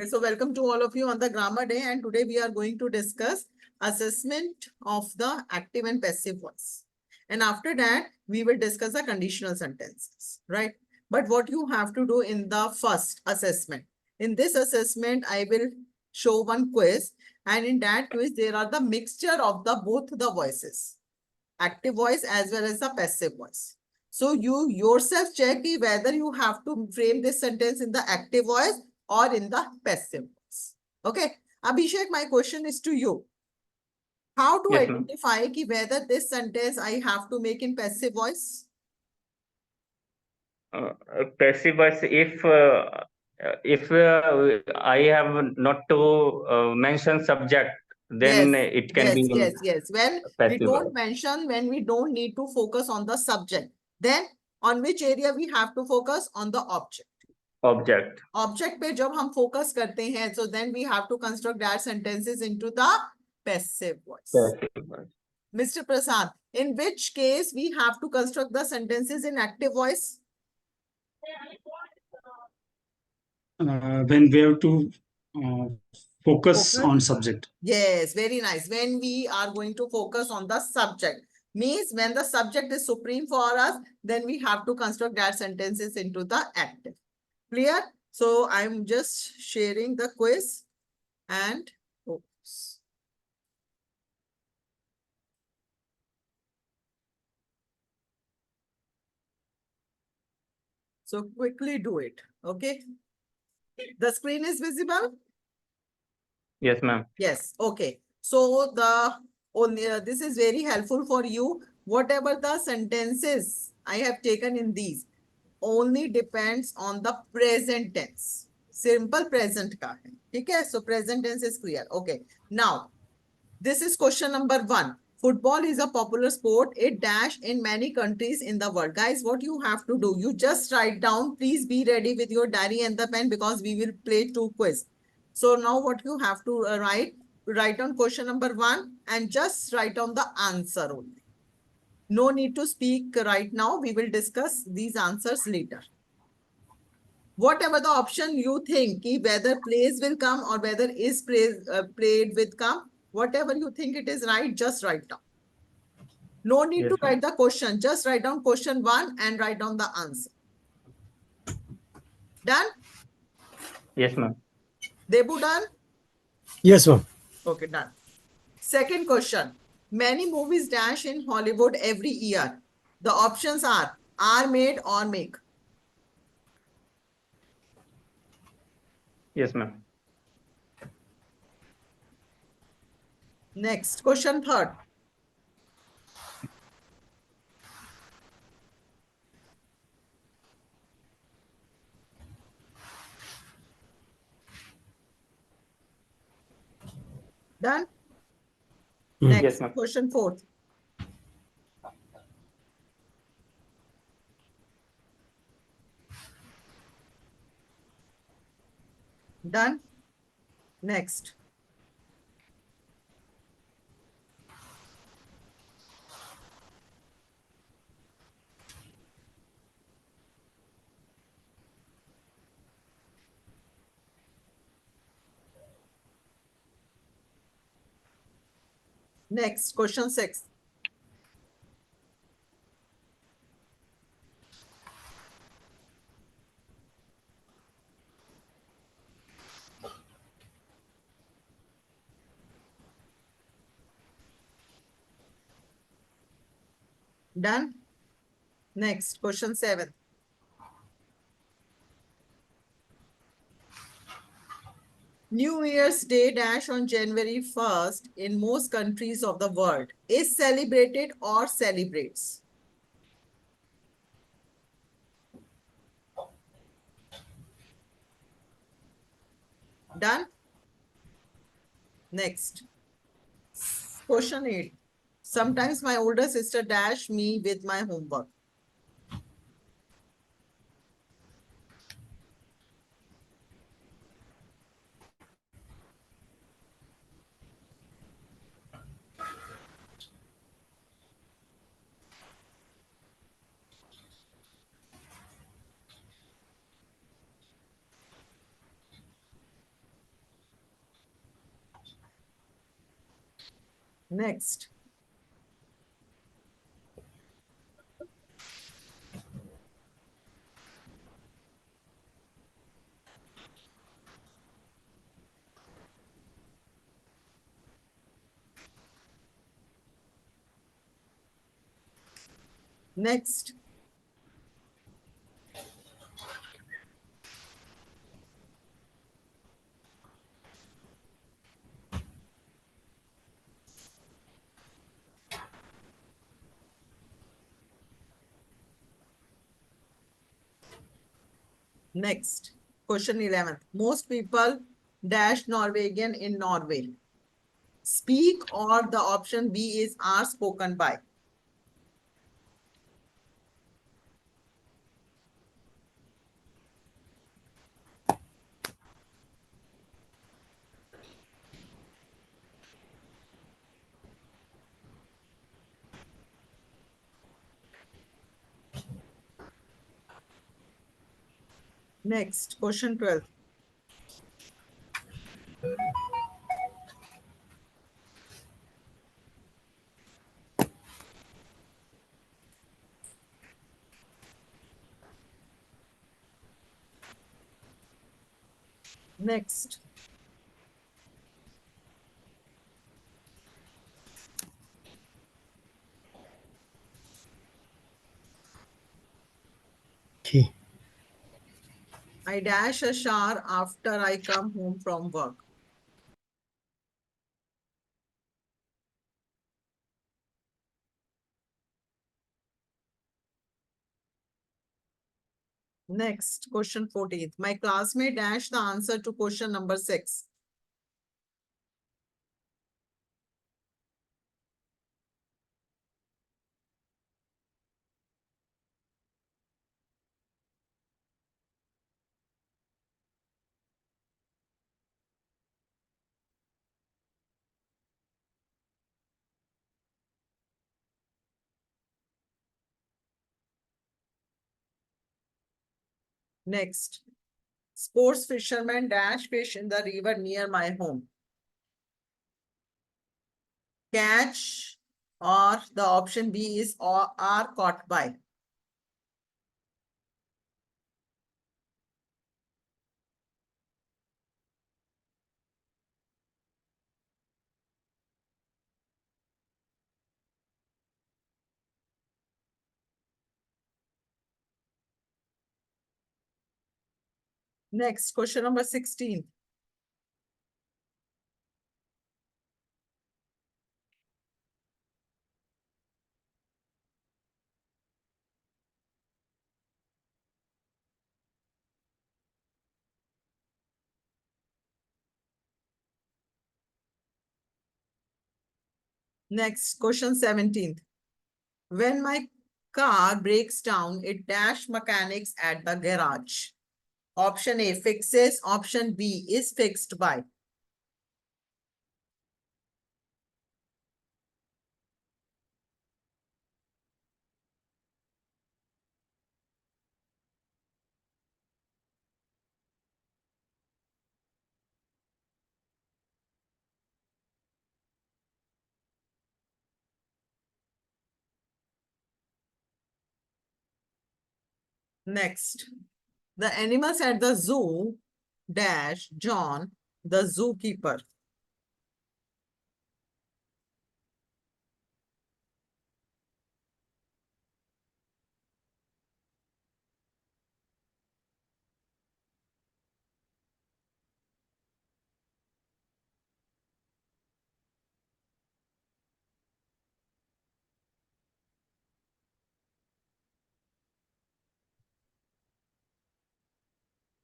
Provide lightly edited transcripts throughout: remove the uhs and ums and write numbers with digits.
Okay, so welcome to all of you on the grammar day, and today we are going to discuss assessment of the active and passive voice. And after that, we will discuss the conditional sentences, right? But what you have to do in the first assessment. In this assessment, I will show one quiz, and in that quiz, there are the mixture of the both the voices, active voice as well as the passive voice. So you yourself check whether you have to frame this sentence in the active voice or in the passive voice. Okay. Abhishek, my question is to you. How to identify whether this sentence I have to make in passive voice? Passive voice, if I have not to mention subject, then it can be yes. When we don't mention, when we don't need to focus on the subject, then on which area we have to focus? On the object. Object पे जब हम focus करते हैं, so then we have to construct that sentences into the passive voice. Mr. Prasad, in which case we have to construct the sentences in active voice? When we have to focus on subject. Yes, very nice. When we are going to focus on the subject, means when the subject is supreme for us, then we have to construct that sentences into the active. Clear? So I'm just sharing the quiz and oops. So quickly do it. Okay. The screen is visible? Yes, ma'am. Yes. Okay. So the only this is very helpful for you. Whatever the sentences I have taken in these only depends on the present tense. Simple present ka hai. Okay. So present tense is clear. Okay. Now, this is question number 1. Football is a popular sport. It dash in many countries in the world. Guys, what you have to do, you just write down. Please be ready with your diary and the pen because we will play 2 quiz. So now what you have to write on question number 1 and just write down the answer only. No need to speak right now. We will discuss these answers later. Whatever the option you think, whether plays will come or whether is played with come, whatever you think it is right, just write down. No need to write the question. Just write down question 1 and write down the answer. Done? Yes, ma'am. Debu, done? Yes, ma'am. Okay, done. Second question. Many movies dash in Hollywood every year. The options are made or make. Yes, ma'am. Next, question 3rd. Done? Next, yes, ma'am. question 4th. Done? Next. Next, question 6. Done? Next, question 7. New Year's Day dash on January 1st in most countries of the world is celebrated or celebrates. Done? Next. Question 8. Sometimes my older sister dash me with my homework. Next. Next. Next. Question 11. Most people dash Norwegian in Norway. Speak, or the option B is are spoken by. Next. Question 12. Next. Okay. I dash a shower after I come home from work. Next, question 14. My classmate dash the answer to question number 6. Next, sports fishermen dash fish in the river near my home. Catch, or the option B is or are caught by. Next, question number 16. Next, question 17. When my car breaks down, it dash mechanics at the garage. Option A fixes, option B is fixed by. Next, the animals at the zoo dash John, the zookeeper.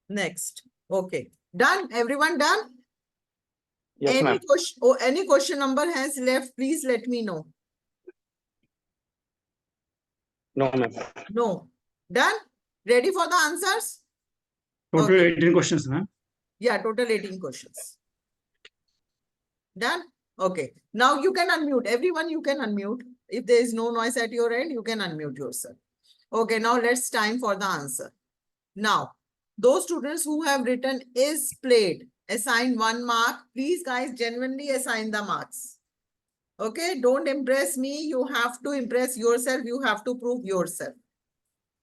Next. Okay. Done? Everyone done? Yes, ma'am. Any question number has left, please let me know. No, ma'am. No. Done? Ready for the answers? Total Okay. 18 questions, ma'am. Yeah, total 18 questions. Done? Okay. Now you can unmute. Everyone, you can unmute. If there is no noise at your end, you can unmute yourself. Okay, now let's time for the answer. Now, those students who have written is played, assign 1 mark. Please, guys, genuinely assign the marks. Okay, don't impress me. You have to impress yourself. You have to prove yourself.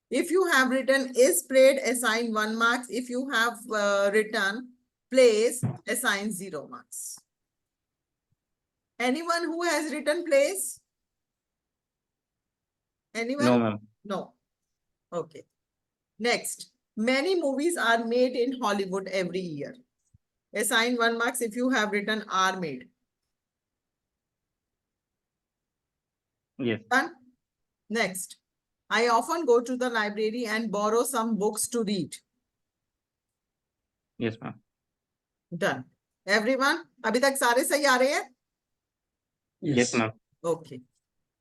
If you have written is played, assign 1 marks. If you have written plays, assign 0 marks. Anyone who has written plays? Anyone? No, ma'am. No. Okay. Next, many movies are made in Hollywood every year. Assign 1 marks if you have written are made. Yes. Done. Next, I often go to the library and borrow some books to read. Yes, ma'am. Done. Everyone, अभी तक सारे सही आ रहे हैं? Yes, ma'am. Okay.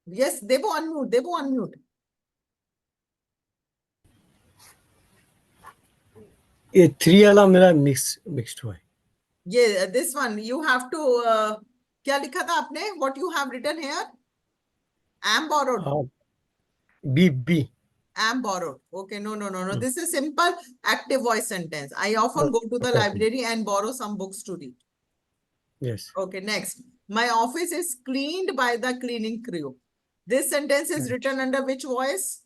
Yes, Debo unmute. Debo unmute. ये 3 वाला मेरा mixed हुआ है. Yeah, this one you have to. क्या लिखा था आपने? What you have written here? Am borrowed. B. Am borrowed. Okay, no. This is simple active voice sentence. I often go to the library and borrow some books to read. Yes. Okay, next. My office is cleaned by the cleaning crew. This sentence is written under which voice?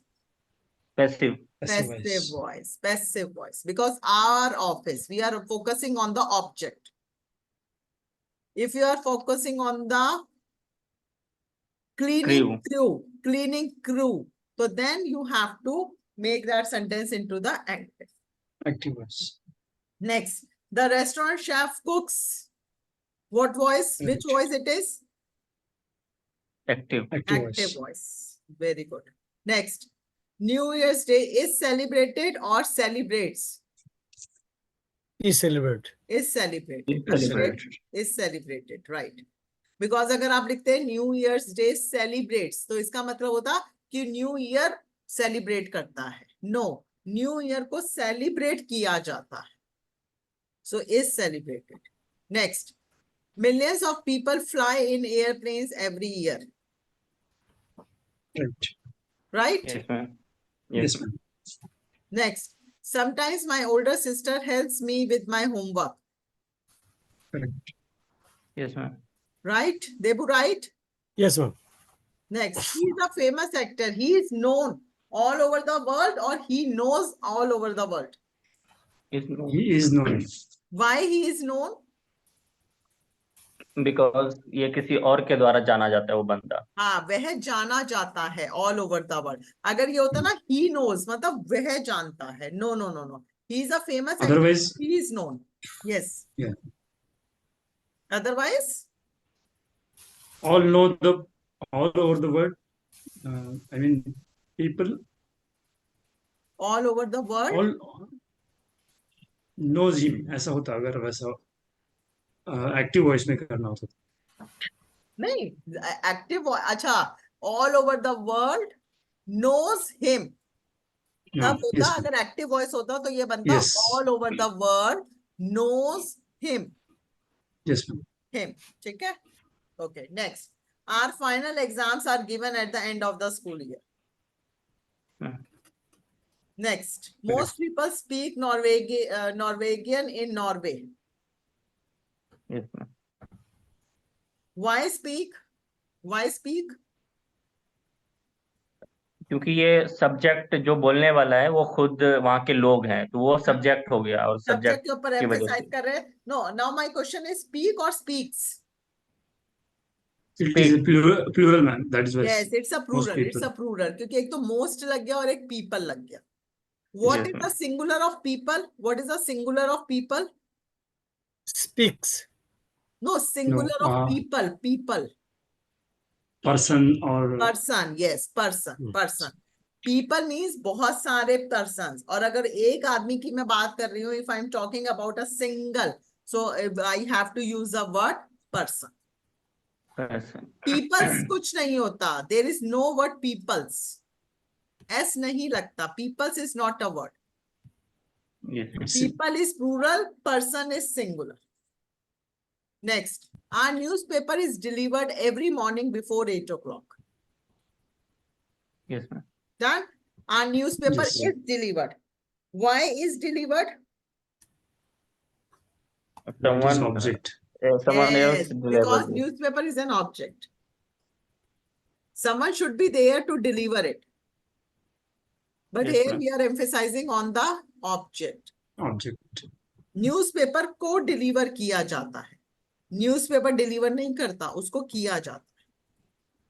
Passive. Passive voice. Passive voice. Because our office, we are focusing on the object. If you are focusing on the cleaning crew, so then you have to make that sentence into the active. Active voice. Next, the restaurant chef cooks. What voice? Which voice it is? Active. Active voice. Very good. Next, New Year's Day is celebrated or celebrates? Is celebrate. Is celebrated. Is celebrated. Is celebrated, right. Because अगर आप लिखते हैं New Year's Day celebrates, तो इसका मतलब होता कि New Year celebrate करता है. No, New Year को celebrate किया जाता है. So is celebrated. Next, millions of people fly in airplanes every year. Right? Yes, ma'am. Yes, ma'am. Next, sometimes my older sister helps me with my homework. Correct. Yes, ma'am. Right? Debu, right? Yes, ma'am. Next, he is a famous actor. He is known all over the world or he knows all over the world. He is known. Why he is known? Because ये किसी और के द्वारा जाना जाता है वो बंदा. हाँ, वह जाना जाता है all over the world. अगर ये होता ना he knows, मतलब वह जानता है. No. He is a famous Otherwise, actor. He is known. Yes. Yeah. Otherwise? All over the world. I mean, people All over the world. all knows him. ऐसा होता अगर वैसा एक्टिव वॉइस में करना होता. नहीं, active. अच्छा, all over the world knows him. तब होता अगर एक्टिव वॉइस होता तो ये बनता all over the world knows him. Yes, ma'am. Him. ठीक है? Okay, next. Our final exams are given at the end of the school year. Next, most people speak Norwegian in Norway. Yes, ma'am. Why speak? Why speak? क्योंकि ये subject जो बोलने वाला है वो खुद वहाँ के लोग हैं, तो वो सब्जेक्ट हो गया और सब्जेक्ट सब्जेक्ट के ऊपर की वजह एम्फेसाइज से. कर रहे हैं. No, now my question is speak or speaks? It is a plural, man. That is why. Yes, it's a plural. It's a plural. क्योंकि एक तो most लग गया और एक people लग गया. What Yes, is ma'am. the singular of people? What is the singular of people? Speaks. No, singular of people. People. Person or Person. Yes, person. People means बहुत सारे persons. और अगर एक आदमी की मैं बात कर रही हूँ, if I'm talking about a single, so I have to use the word person. Person. Peoples कुछ नहीं होता. There is no word peoples. S नहीं लगता. Peoples is not a word. Yes, ma'am. People is plural, person is singular. Next, our newspaper is delivered every morning before 8 o'clock. Yes, ma'am. Done? Our newspaper Yes. is delivered. Why is delivered? that is object. Someone else Yes, delivered because it. newspaper is an object. Someone should be there to deliver it. But Yes, here ma'am. we are emphasizing on the object. Object. Newspaper को deliver किया जाता है, newspaper deliver नहीं करता, उसको किया जाता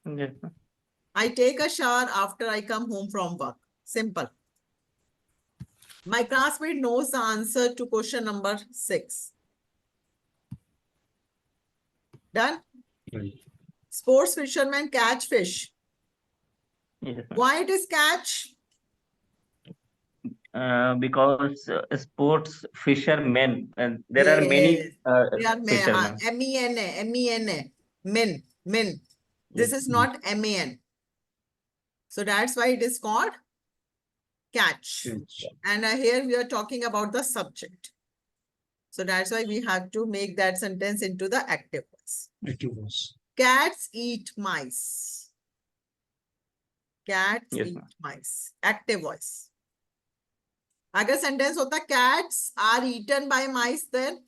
है. Yes, ma'am. I take a shower after I come home from work. Simple. My classmate knows the answer to question number 6. Done? Right. Sports fishermen catch fish. Yes, ma'am. Why it is catch? Because sports fishermen, and there are many They are fishermen. MEN, men. This is not MAN. So that's why it is called catch. Catch. And here we are talking about the subject. So that's why we have to make that sentence into the active voice. Active voice. Cats eat mice. Cats Yes, eat ma'am. mice. Active voice. अगर sentence होता cats are eaten by mice, then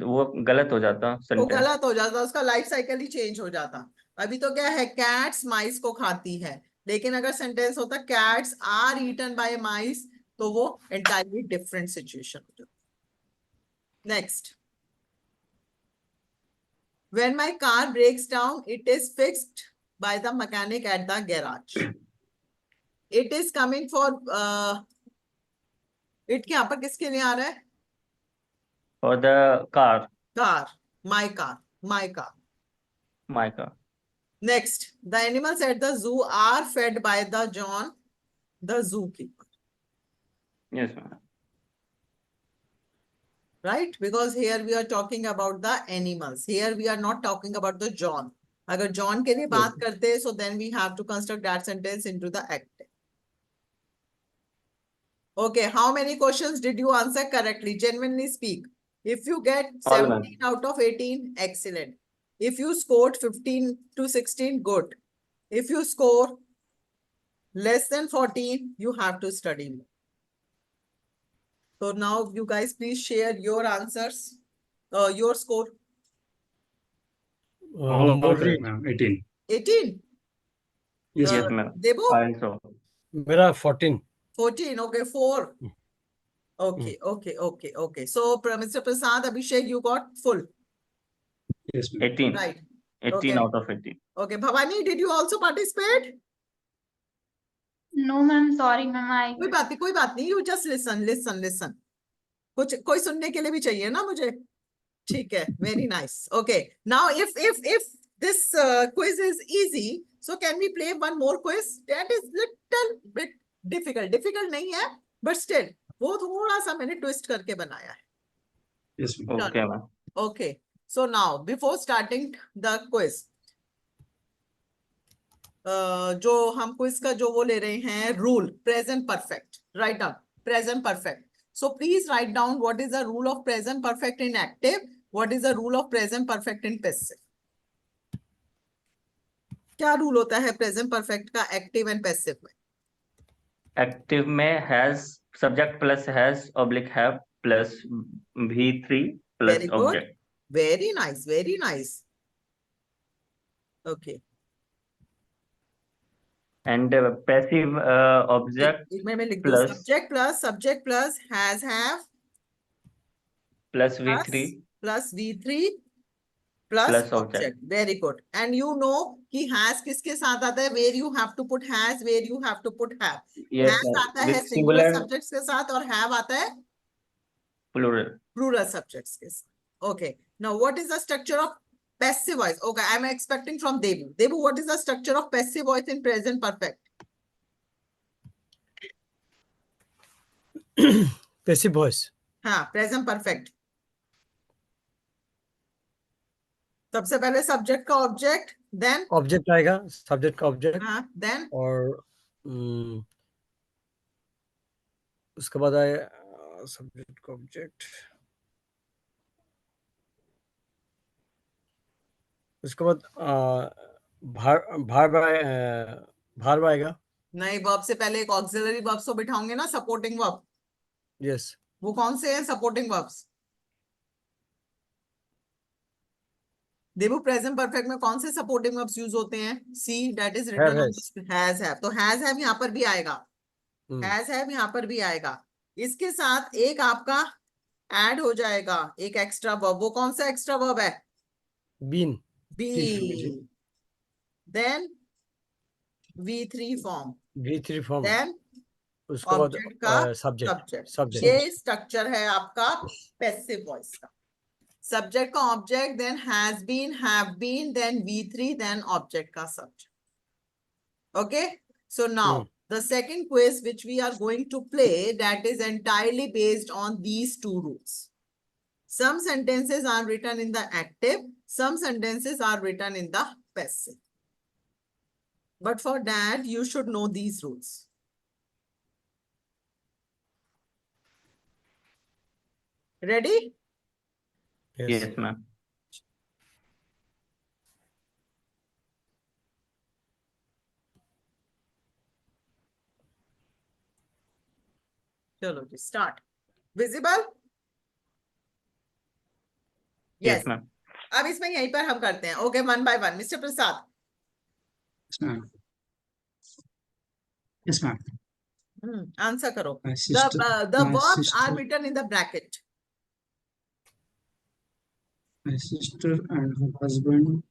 वो गलत हो जाता वो sentence. गलत हो जाता, उसका लाइफ साइकिल ही चेंज हो जाता. अभी तो क्या है, कैट्स माइस को खाती है, लेकिन अगर सेंटेंस होता कैट्स आर ईटन बाय माइस, तो वो एंटायरली डिफरेंट सिचुएशन हो जाती. Next. When my car breaks down, it is fixed by the mechanic at the garage. It is coming for it क्या पर किसके लिए आ रहा है? For the car, car. My car. My car. my car. Next, the animals at the zoo are fed by the John, the zookeeper. Yes, ma'am. Right? Because here we are talking about the animals. Here we are not talking about the John. अगर John के लिए बात करते, so then we have to construct that sentence into the active. Okay, how many questions did you answer correctly? Genuinely speak. If you get All, ma'am. 17 out of 18, excellent. If you scored 15 to 16, good. If you score less than 14, you have to study more. So now you guys please share your answers, your score. All are Murli, correct, ma'am. 18. 18. Yes, Yes, ma'am. ma'am. Debo? Also. मेरा 14. 14. Okay, 4. Okay. So Mr. Prasad, Abhishek, you got full. Yes, ma'am. 18. Right. 18 Okay. out of 18. Okay. Bhavani, did you also participate? No, ma'am. Sorry, ma'am. कोई बात नहीं. You just listen. कुछ कोई सुनने के लिए भी चाहिए ना मुझे. ठीक है. Very nice. Okay. Now, if this quiz is easy, so can we play one more quiz? That is little bit difficult. Difficult नहीं है, but still वो थोड़ा सा मैंने twist करके बनाया है. Yes, ma'am. Okay, ma'am. Okay. So now, before starting the quiz, जो हम क्विज का जो वो ले रहे हैं rule, present perfect, write down present perfect. So please write down what is the rule of present perfect in active, what is the rule of present perfect in passive. क्या rule होता है present perfect का active and passive में? Active में has subject plus has oblique have plus V3 plus very good, object. Very nice, very nice. Okay. And passive object एक मैं लिख दूं, plus subject plus has have plus V3 plus V3 plus Plus object. Object. Very good. And you know कि has किसके साथ आता है? Where you have to put has, where you have to put have. yes has sir, आता है with singular singular subjects के साथ और हैव आता है plural. प्लूरल सब्जेक्ट्स के साथ. Okay. Now what is the structure of passive voice? Okay, I am expecting from Debu. Debu, what is the structure of passive voice in present perfect? Passive voice. हाँ, present perfect. सबसे पहले subject का object, then Object आएगा, subject का object, हाँ, then और उसके बाद आए subject का object. उसके बाद भार आएगा. नहीं, वर्ब से पहले एक ऑक्सिलरी वर्ब्स को बिठाओगे ना, सपोर्टिंग वर्ब. Yes. वो कौन से हैं सपोर्टिंग वर्ब्स? देखो प्रेजेंट परफेक्ट में कौन से सपोर्टिंग वर्ब्स यूज होते हैं? See that is Have written on has. Has have, तो हैज हैव यहाँ पर भी आएगा, Hmm. हैज हैव यहाँ पर भी आएगा। इसके साथ एक आपका ऐड हो जाएगा एक एक्स्ट्रा वर्ब। वो कौन सा एक्स्ट्रा वर्ब है? Been. Be. Been. Then V3 form, V3 form. Then उसके बाद ऑब्जेक्ट का subject. सब्जेक्ट। Subject. ये स्ट्रक्चर है आपका पैसिव वॉइस का। सब्जेक्ट का object, then has been, have been, then V3, then object का subject. Okay, so now the second quiz which we are going to play, that is entirely based on these two rules. Some sentences are written in the active, some sentences are written in the passive. But for that, you should know these rules. Ready? Yes. Yes, ma'am. चलो जी, start. Visible? Yes, Yes. ma'am. अब इसमें यहीं पर हम करते हैं। Okay, one by one. Mr. Prasad. Yes, ma'am. Yes, ma'am. Answer करो. My sister. The My verbs are sister. written in the bracket. My sister and her husband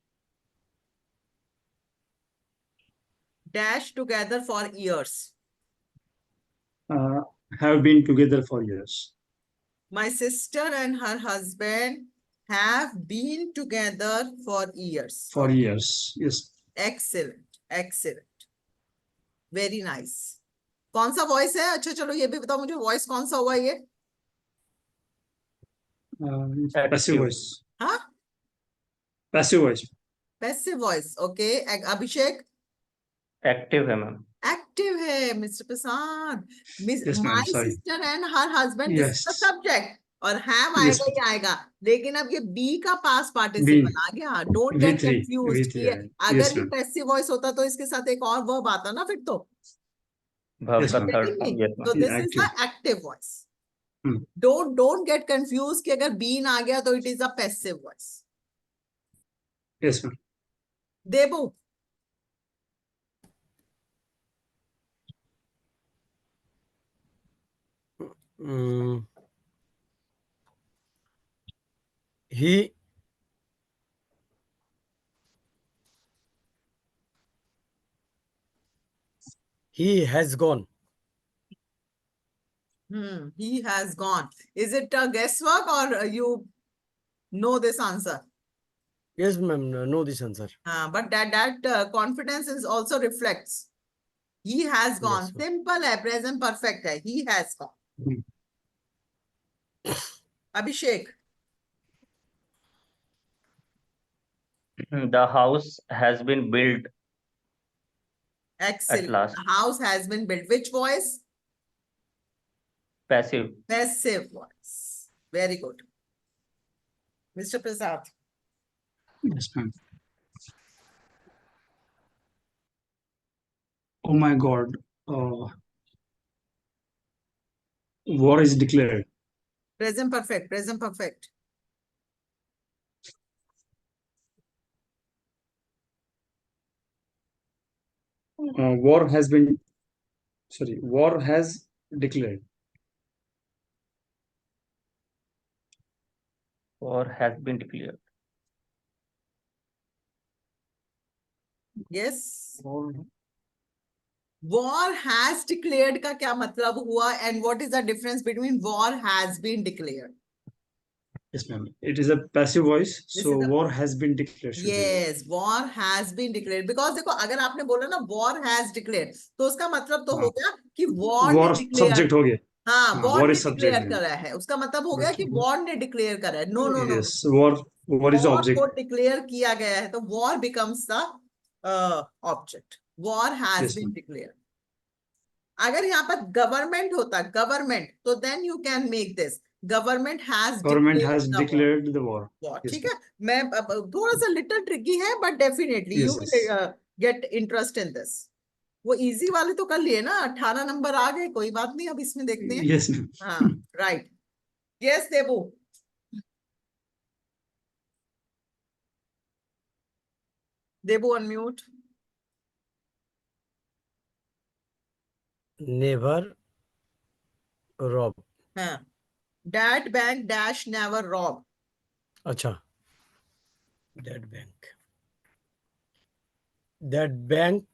Dash together for years. have been together for years. My sister and her husband have been together for years. For years. Yes. Excellent, excellent. Very nice. कौन सा voice है? अच्छा चलो ये भी बताओ मुझे, voice कौन सा हुआ ये? Passive Active. voice. हाँ, Passive voice. Passive voice. Okay, Abhishek? Active है मैम। एक्टिव है mister Prasad. Yes, ma'am. My Sorry. Sister and her husband, this is the Yes. Subject, और हैव Yes. आएगा ही आएगा। लेकिन अब ये बी का पास पार्टिसिपल Been. आ गया। Don't get V3. कंफ्यूज्ड कि V3. Yes, अगर ये ma'am. पैसिव वॉइस होता तो इसके साथ एक और वर्ब आता ना फिर तो। verb Yes, का ma'am. Third Getting form. me? Yes So ma'am. this is the Active. active voice. Hmm. Don't get confused कि अगर बीन आ गया तो it is a passive voice. Yes, ma'am. Debu? Mm, he has gone. He has gone. Is it a guesswork or you know this answer? Yes, ma'am. Know this answer. But that confidence is also reflects. He has gone. Yes, ma'am. Simple है, present perfect है. He has gone. Hmm. Abhishek? The house has been built at Excellent. last। The house has been built. Which voice? Passive. Passive voice. Very good. Mr. Prasad? Yes, ma'am. Oh my God. War is declared. Present perfect. Present perfect. War has been. Sorry. War has declared. और has been declared। Yes. War. War has declared का क्या मतलब हुआ? And what is the difference between war has been declared? Yes, ma'am. It is a passive voice. This So is a- war has been declared. should be. Yes, war has been declared. Because देखो अगर आपने बोला ना war has declared, तो उसका मतलब तो हो गया कि war ने War declare, subject हो गया. हाँ, हाँ, war war ने is subject declare है। करा है। उसका मतलब हो गया कि war ने declare करा है। No, no, no. Yes. War is the War object. को declare किया गया है तो war becomes the object. War has Yes, been ma'am. declared. अगर यहाँ पर गवर्नमेंट होता, गवर्नमेंट, तो then you can make this government has Government has declared the war. War. Yes, ठीक है, मैं थोड़ा सा लिटिल ट्रिकी है but definitely you Yes, will yes. Get interest in this. वो इजी वाले तो कर लिए ना, 18 नंबर आ गए, कोई बात नहीं, अब इसमें देखते हैं। Yes, ma'am. हाँ, राइट। यस देबू? Debu, unmute. Never rob. हाँ. That bank dash never rob. अच्छा. That bank. That bank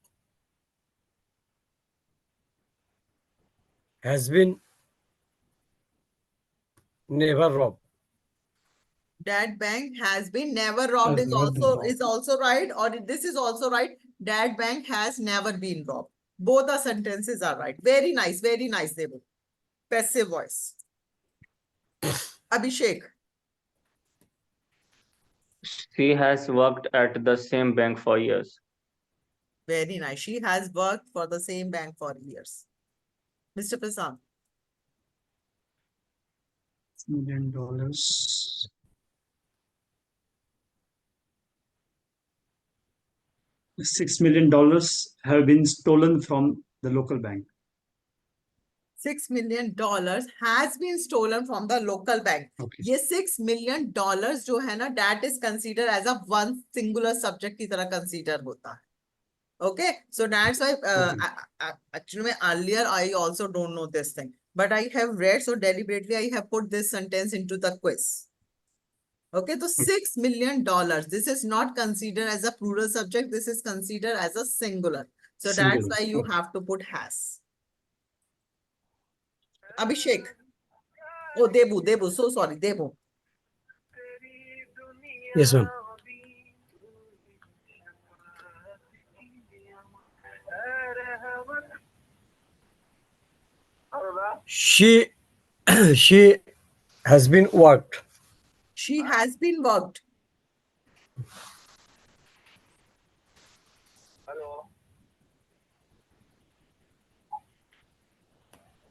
has been never robbed. That bank has been never robbed Has is never been also robbed. is also right, or this is also right. That bank has never been robbed. Both the sentences are right. Very nice, Debu. Passive voice. Abhishek. She has worked at the same bank for years. Very nice. She has worked for the same bank for years. Mr. Prasad. $1 million. $6 million have been stolen from the local bank. $6 million has been stolen from the local bank. Okay. ये $6 million जो है ना, that is considered as a one singular subject की तरह consider होता है. Okay, so that's why actually earlier I also don't know this thing, but I have read, so deliberately I have put this sentence into the quiz. Okay, so $6 million, this is not considered as a plural subject, this is considered as a singular. So that's Singular. why you Okay. have to put has. Abhishek. Oh, Debu, so sorry, Debu. Yes, ma'am. She she has been worked. She has been worked.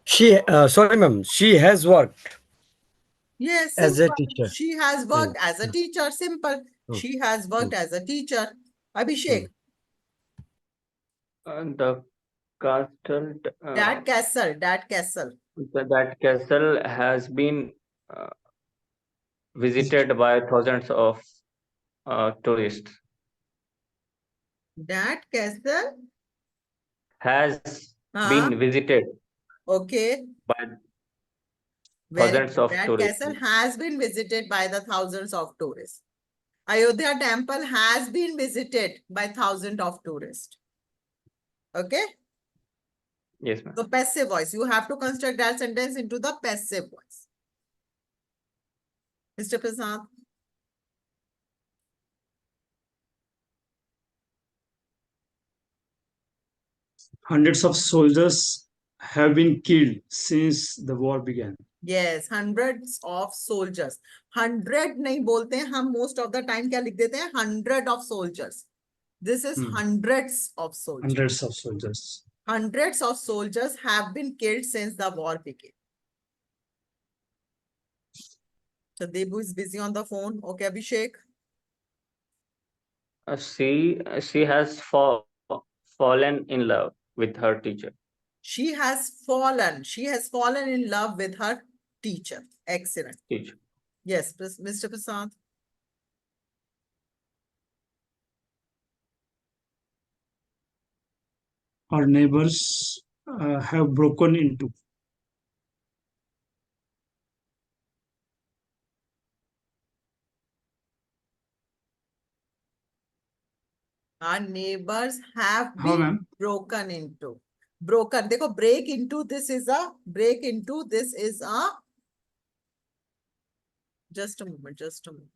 She sorry, ma'am. She has worked Yes, as a simple. teacher. She has worked as a teacher. Simple. Hmm. She has worked as a teacher. Abhishek. The castle, That castle. that castle has been uh, visited by thousands of tourists. That castle. Has Huh? been visited Okay. by Very thousands good. of That tourists. castle has been visited by the thousands of tourists. Ayodhya temple has been visited by thousands of tourists. Okay. Yes, ma'am. So passive voice. You have to construct that sentence into the passive voice. Mr. Prasad. Hundreds of soldiers have been killed since the war began. Yes, hundreds of soldiers. 100 नहीं बोलते हैं हम, most of the time क्या लिख देते हैं? 100 of soldiers. This is hundreds of soldiers. Hundreds of soldiers. Hundreds of soldiers have been killed since the war began. So Debu is busy on the phone. Okay, Abhishek. She has fallen in love with her teacher. She has fallen in love with her teacher. Excellent. Teacher. Yes, Mr. Prasad. Our neighbors have broken into. Our neighbors have How, been ma'am? broken into. Broken. देखो, break into, this is a break into, this is a. Just a moment, just a moment.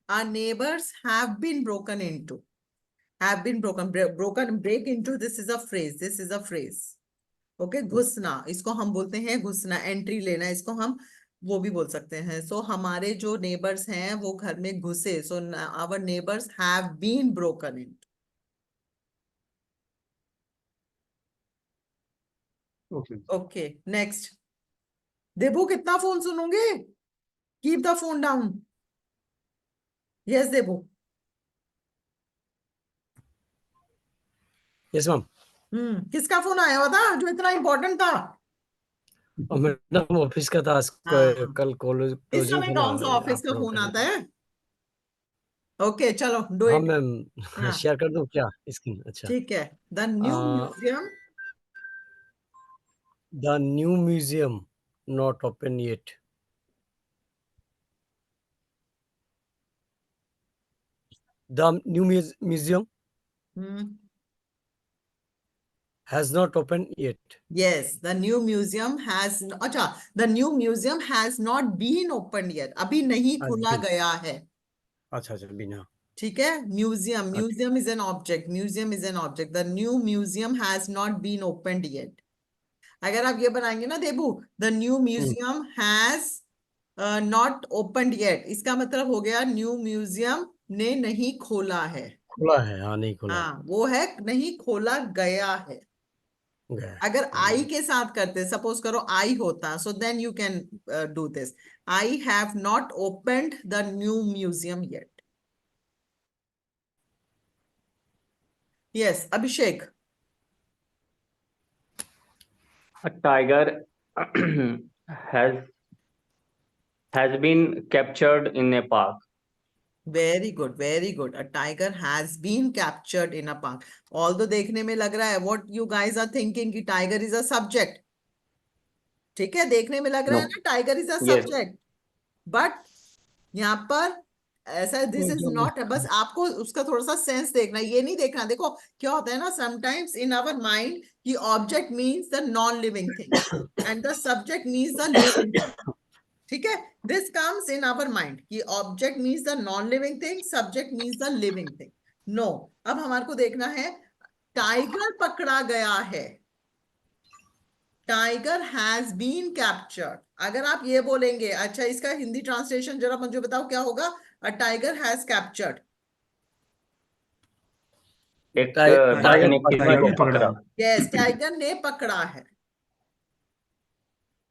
Our neighbors have been broken into. Have been broken. Break into, this is a phrase. This is a phrase. Okay, घुसना, इसको हम बोलते हैं घुसना, entry लेना, इसको हम वो भी बोल सकते हैं. सो हमारे जो नेबर्स हैं वो घर में घुसे. So our neighbours have been broken in. Okay. Okay, next. Debu, कितना फोन सुनोगे? Keep the phone down. Yes Debu. Yes, ma'am. किसका फोन आया हुआ था जो इतना इंपॉर्टेंट था? और मैडम ऑफिस का था आज हाँ। कल कॉलेज इस क्लोजिंग समय था ना कौन सा ऑफिस का आफ्टर फोन ऑफिस। आता है? ओके चलो डू हाँ इट। मैम हाँ शेयर कर दूं क्या स्क्रीन? अच्छा। ठीक है। The new museum the new museum not open yet. The new museum has not open yet. Yes the new museum has, अच्छा, the new museum has not been open yet, अभी नहीं आज खुला बिन गया है। अच्छा अच्छा बिना। ठीक है। म्यूजियम, अच्छा museum is an object, museum is an object, the new museum has not been opened yet. अगर आप ये बनाएंगे ना Debu, the new museum has not opened yet, इसका मतलब हो गया न्यू म्यूजियम ने नहीं खोला है। खुला है, हाँ नहीं खुला हाँ वो है नहीं खोला गया है। गया है। अगर आई के साथ करते, सपोज करो आई होता, so then you can do this, I have not opened the new museum yet. Yes Abhishek. A tiger has has been captured in a park. Very good very good, a tiger has been captured in a park. Although देखने में लग रहा है, what you guys are thinking कि tiger is a subject. ठीक है, देखने में लग रहा है No. ना tiger is a Yes. Subject, but यहाँ पर ऐसा, दिस इज नॉट, बस आपको उसका थोड़ा सा सेंस देखना है, ये नहीं देखना। देखो क्या होता है ना, समटाइम्स इन आवर माइंड कि object means the non living thing and the subject means the living thing. ठीक है, this comes in our mind कि object means the non living thing, subject means the living thing. No, अब हमारे को देखना है tiger पकड़ा गया है, टाइगर हैज बीन कैप्चर्ड। अगर आप ये बोलेंगे, अच्छा इसका हिंदी ट्रांसलेशन जरा मुझे बताओ क्या होगा, अ टाइगर हैज कैप्चर्ड। एक बाघ टाइगर ने किसी पकड़ा टाइगर को ने गया। पकड़ा पकड़ा। है। यस टाइगर ने पकड़ा है,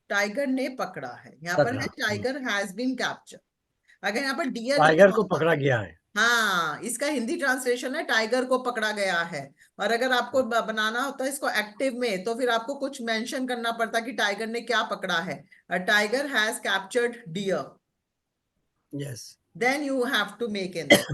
टाइगर ने पकड़ा है, यहाँ पर पकड़ा है टाइगर हैज बीन कैप्चर्ड। अगर यहाँ पर डियर टाइगर लिखा को होता, पकड़ा गया है। हाँ इसका हिंदी ट्रांसलेशन है टाइगर को पकड़ा गया है। और अगर आपको बनाना होता है इसको एक्टिव में, तो फिर आपको कुछ मेंशन करना पड़ता कि टाइगर ने क्या पकड़ा है, a tiger has captured deer, yes then you have to make in this.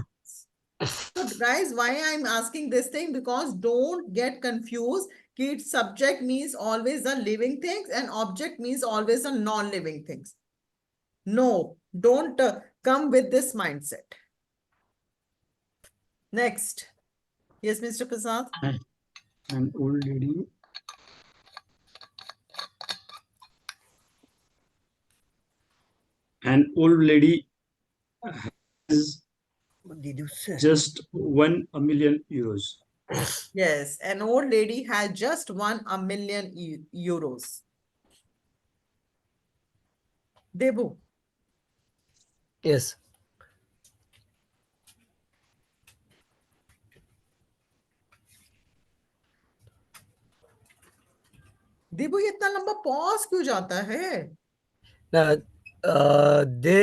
So guys, why I'm asking this thing, because don't get confused कि subject means always the living things and object means always the non-living things. No, don't come with this mindset. Next. Yes, Mr. Prasad. An old lady an old lady has did you say? just won €1 million. Yes, an old lady had just won €1 million. Debu. Yes. देबू ये इतना लंबा pause क्यों जाता है? Now, they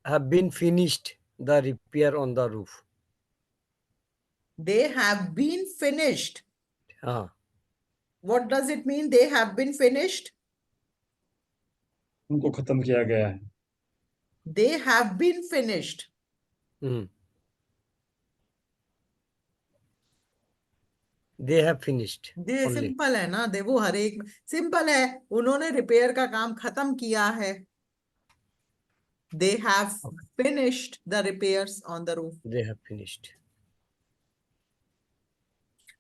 have been finished the repair on the roof. They have been finished. हाँ What does it mean? They have been finished. उनको खत्म किया गया है। They have been finished. they have finished ये only. सिंपल है ना देवो, हर एक सिंपल है, उन्होंने रिपेयर का काम खत्म किया है। They have Okay. finished the repairs on the roof. They have finished.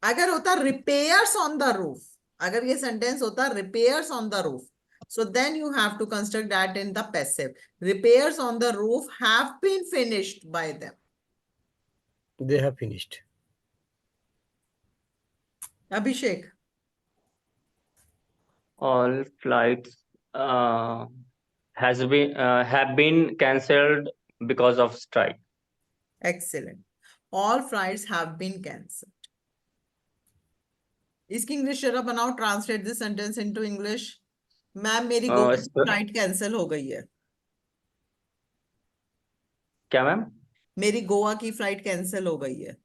अगर होता repairs on the roof, अगर ये सेंटेंस होता repairs on the roof, so then you have to construct that in the passive. Repairs on the roof have been finished by them. They have finished. Abhishek. All flights have been cancelled because of strike. Excellent. All flights have been cancelled. इसकी English जरा बनाओ, translate this sentence into English. Ma'am मेरी गोवा की flight cancel हो गई है। क्या ma'am? मेरी गोवा की फ्लाइट कैंसिल हो गई है।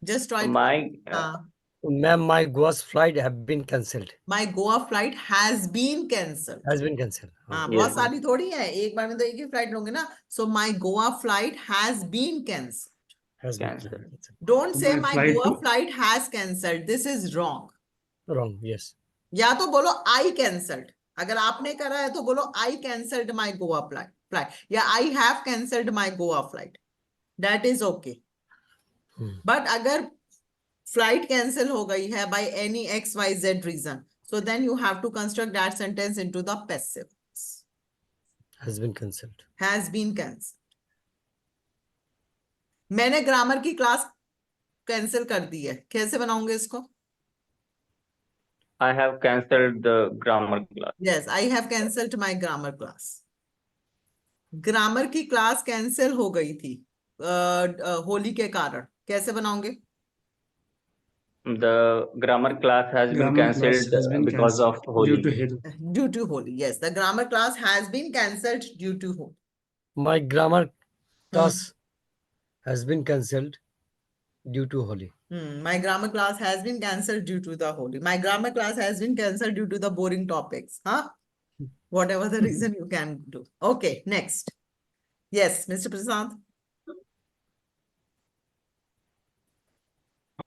Just try. My हाँ Ma'am, my Goa's flight have been cancelled. My Goa flight has been cancelled. Has been cancelled. हाँ, Yes, बहुत ma'am. सारी थोड़ी है, एक बार में तो एक ही फ्लाइट होंगे ना. So my Goa flight has been cancelled. Has been Cancelled. cancelled. Don't say My my flight Goa to flight has cancelled. This is wrong. Wrong. Yes. या तो बोलो I cancelled. अगर आपने करा है तो बोलो I cancelled my Goa flight या I have cancelled my Goa flight. That is okay. But अगर flight cancel हो गई है by any XYZ reason, so then you have to construct that sentence into the passive. Has been cancelled. Has been cancelled. मैंने grammar की class cancel कर दी है, कैसे बनाऊंगे इसको? I have cancelled the grammar class. Yes, I have cancelled my grammar class. Grammar की class cancel हो गई थी होली के कारण, कैसे बनाओगे? The grammar class has been grammar class cancelled has been because of cancelled due to Holi. Holi. Due to Holi. Yes, the grammar class has been cancelled due to Holi. My grammar class has been cancelled due to Holi. My grammar class has been cancelled due to the Holi. My grammar class has been cancelled due to the boring topics. Huh? Whatever the reason you can do. Okay, next. Yes, Mr. Prasad.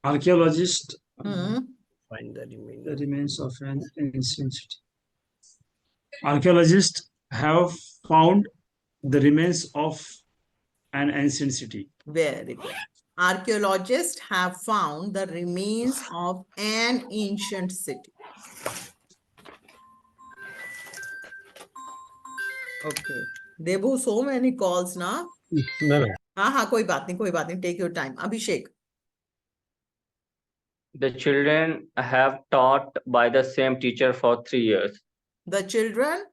Archaeologists Find the the remainder. remains of an ancient city. Archaeologists have found the remains of an ancient city. Very good. Archaeologists have found the remains of an ancient city. Okay. Debu, so many calls ना. No, no. हाँ, कोई बात नहीं. Take your time. Abhishek. The children have taught by the same teacher for 3 years. The children.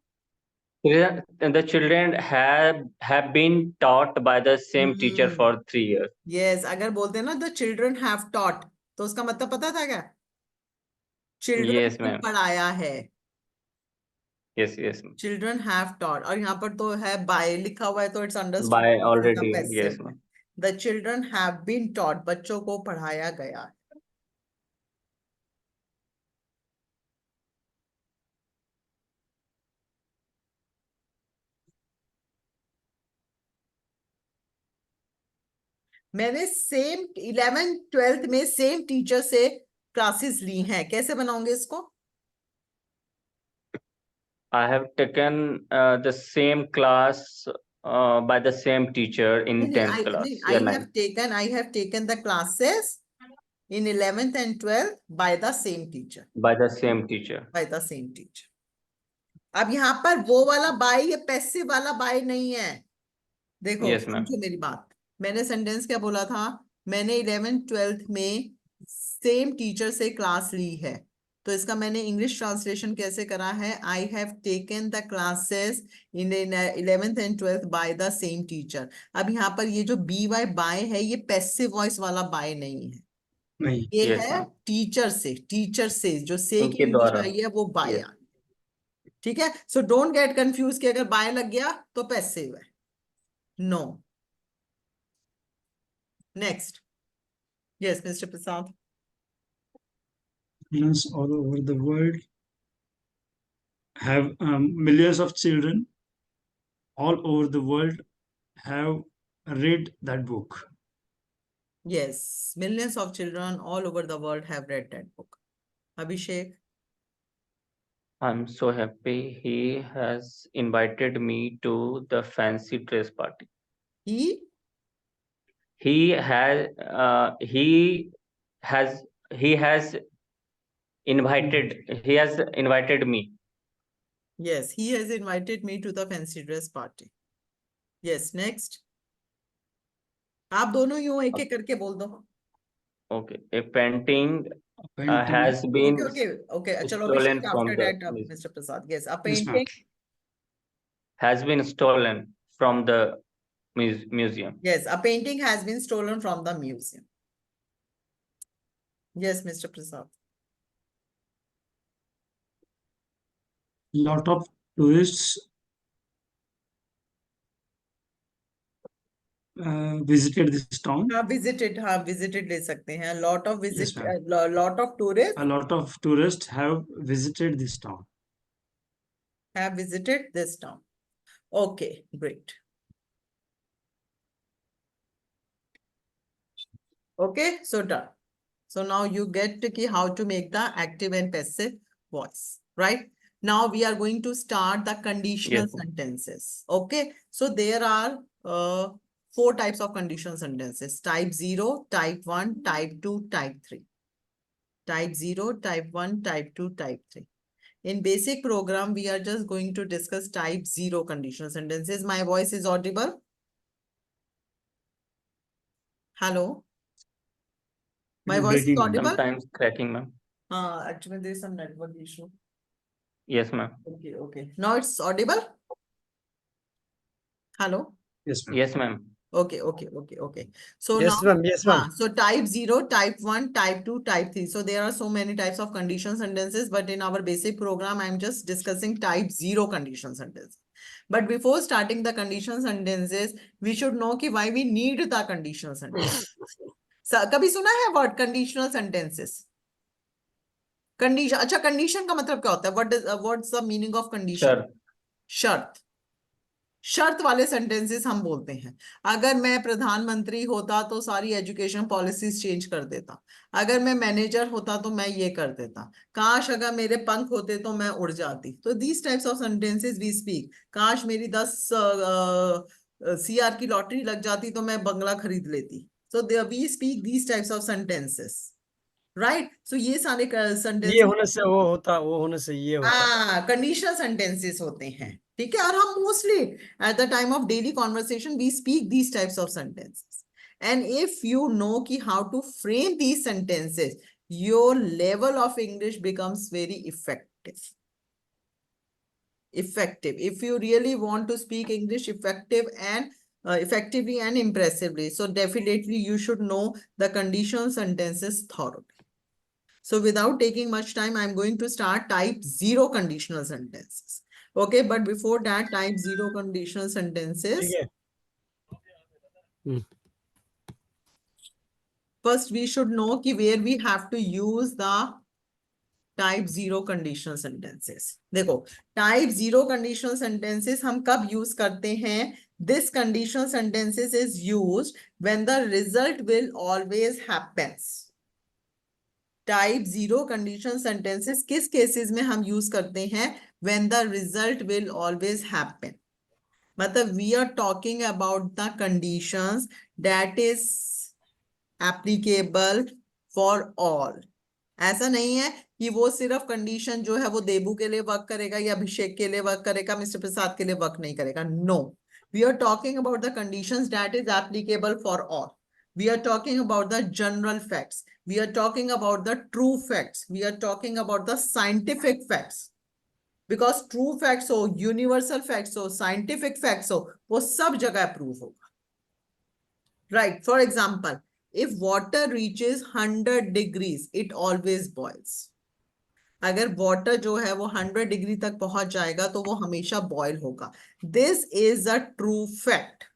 The children have been taught by the same teacher for 3 years. Yes, अगर बोलते हैं ना the children have taught, तो उसका मतलब पता था क्या? Children Yes, ने ma'am. पढ़ाया है. Yes, ma'am. Children have taught. और यहाँ पर तो है by लिखा हुआ है, तो it's understood. By this is the already, passive yes, है. ma'am. The children have been taught. बच्चों को पढ़ाया गया है. मैंने सेम 11th 12th में सेम टीचर से क्लासेस ली हैं, कैसे बनाओगे इसको? I have taken the same class by the same teacher in 10th class. I have taken the classes in 11th and 12th by the same teacher. By the same teacher. By the same teacher. अब यहाँ पर वो वाला bye, ये passive वाला bye नहीं है. देखो, Yes, ma'am. समझो मेरी बात. मैंने सेंटेंस क्या बोला था? मैंने 11th 12th में सेम टीचर से क्लास ली है, तो इसका मैंने इंग्लिश ट्रांसलेशन कैसे करा है? I have taken the classes in 11th and 12th by the same teacher. अब यहाँ पर ये जो बी वाई बाय है, ये पैसिव वॉइस वाला बाय नहीं है. नहीं. ये Yes, है ma'am. टीचर से जो से की उनके इंग्लिश द्वारा. आई है वो बाय Yes. आ. ठीक है. सो डोंट गेट कंफ्यूज कि अगर बाय लग गया तो पैसिव है. No. Next. Yes mister Prasad. Millions all over the world have millions of children all over the world have read that book. Yes, millions of children all over the world have read that book. Abhishek. I'm so happy he has invited me to the fancy dress party. He He has he has invited me. Yes, he has invited me to the fancy dress party. Yes, next. आप दोनों यूं एक एक करके बोल दो. Okay, a painting A painting. has been Okay. चलो stolen Abhishek from after the that, Mr. Prasad. Yes, a Yes, ma'am. painting. has been stolen from the museum. Yes, a painting has been stolen from the museum. Yes, Mr. Prasad. Lot of tourists visited this town. हाँ visited ले सकते हैं. Lot of Yes, visit, ma'am. Lot of tourist A lot of tourists have visited this town. have visited this town. Okay, great. Okay, so done. So now you get to key how to make the active and passive voice, right? Now we are going to start the conditional Yes, ma'am. sentences. Okay, so there are four types of conditional sentences: type 0, type 1, type 2, type 3. Type 0, type 1, type 2, type 3. In basic program, we are just going to discuss type 0 conditional sentences. My voice is audible? Hello? My It is voice is breaking, ma'am. audible? Sometimes cracking, ma'am. Actually, there is some network issue. Yes, ma'am. Okay, okay. Now it's audible? Hello? Yes, ma'am. Yes, ma'am. Okay. So Yes, now, ma'am. Yes, ma'am. so type 0, type 1, type 2, type 3. So there are so many types of conditional sentences, but in our basic program, I'm just discussing type 0 conditional sentences. But before starting the conditional sentences, we should know कि why we need the conditional sentences. कभी सुना है word conditional sentences? Condition, अच्छा condition का मतलब क्या होता है? What's the meaning of condition? Sure. शर्त. शर्त वाले सेंटेंसेस हम बोलते हैं. अगर मैं प्रधानमंत्री होता तो सारी एजुकेशन पॉलिसीज चेंज कर देता. अगर मैं मैनेजर होता तो मैं ये कर देता. काश अगर मेरे पंख होते तो मैं उड़ जाती. तो these types of sentences we speak. काश मेरी 10 CR की लॉटरी लग जाती तो मैं बंगला खरीद लेती. So we speak these types of sentences, right? So ये सारे ये sentences होने से वो होता, वो होने से ये होता. कंडीशनल सेंटेंसेस होते हैं. ठीक है. और हम mostly at the time of daily conversation we speak these types of sentences. And if you know कि how to frame these sentences, your level of English becomes very effective. If you really want to speak English effectively and impressively, so definitely you should know the conditional sentences thoroughly. So without taking much time, I'm going to start type 0 conditional sentences. Okay, but before that, type 0 conditional sentences. ठीक है. First, we should know कि where we have to use the type 0 conditional sentences. देखो, type 0 conditional sentences हम कब use करते हैं? This conditional sentences is used when the result will always happens. Type 0 condition sentences किस cases में हम use करते हैं? When the result will always happen. मतलब we are talking about the conditions that is applicable for all. ऐसा नहीं है कि वो सिर्फ कंडीशन जो है वो देबू के लिए वर्क करेगा या अभिषेक के लिए वर्क करेगा, मिस्टर प्रसाद के लिए वर्क नहीं करेगा. No, we are talking about the conditions that is applicable for all. We are talking about the general facts. We are talking about the true facts. We are talking about the scientific facts. Because true facts हो, universal facts हो, scientific facts हो, वो सब जगह proof होगा. Right. For example, if water reaches 100 degrees, it always boils. अगर water जो है वो 100 डिग्री तक पहुंच जाएगा तो वो हमेशा boil होगा. This is a true fact.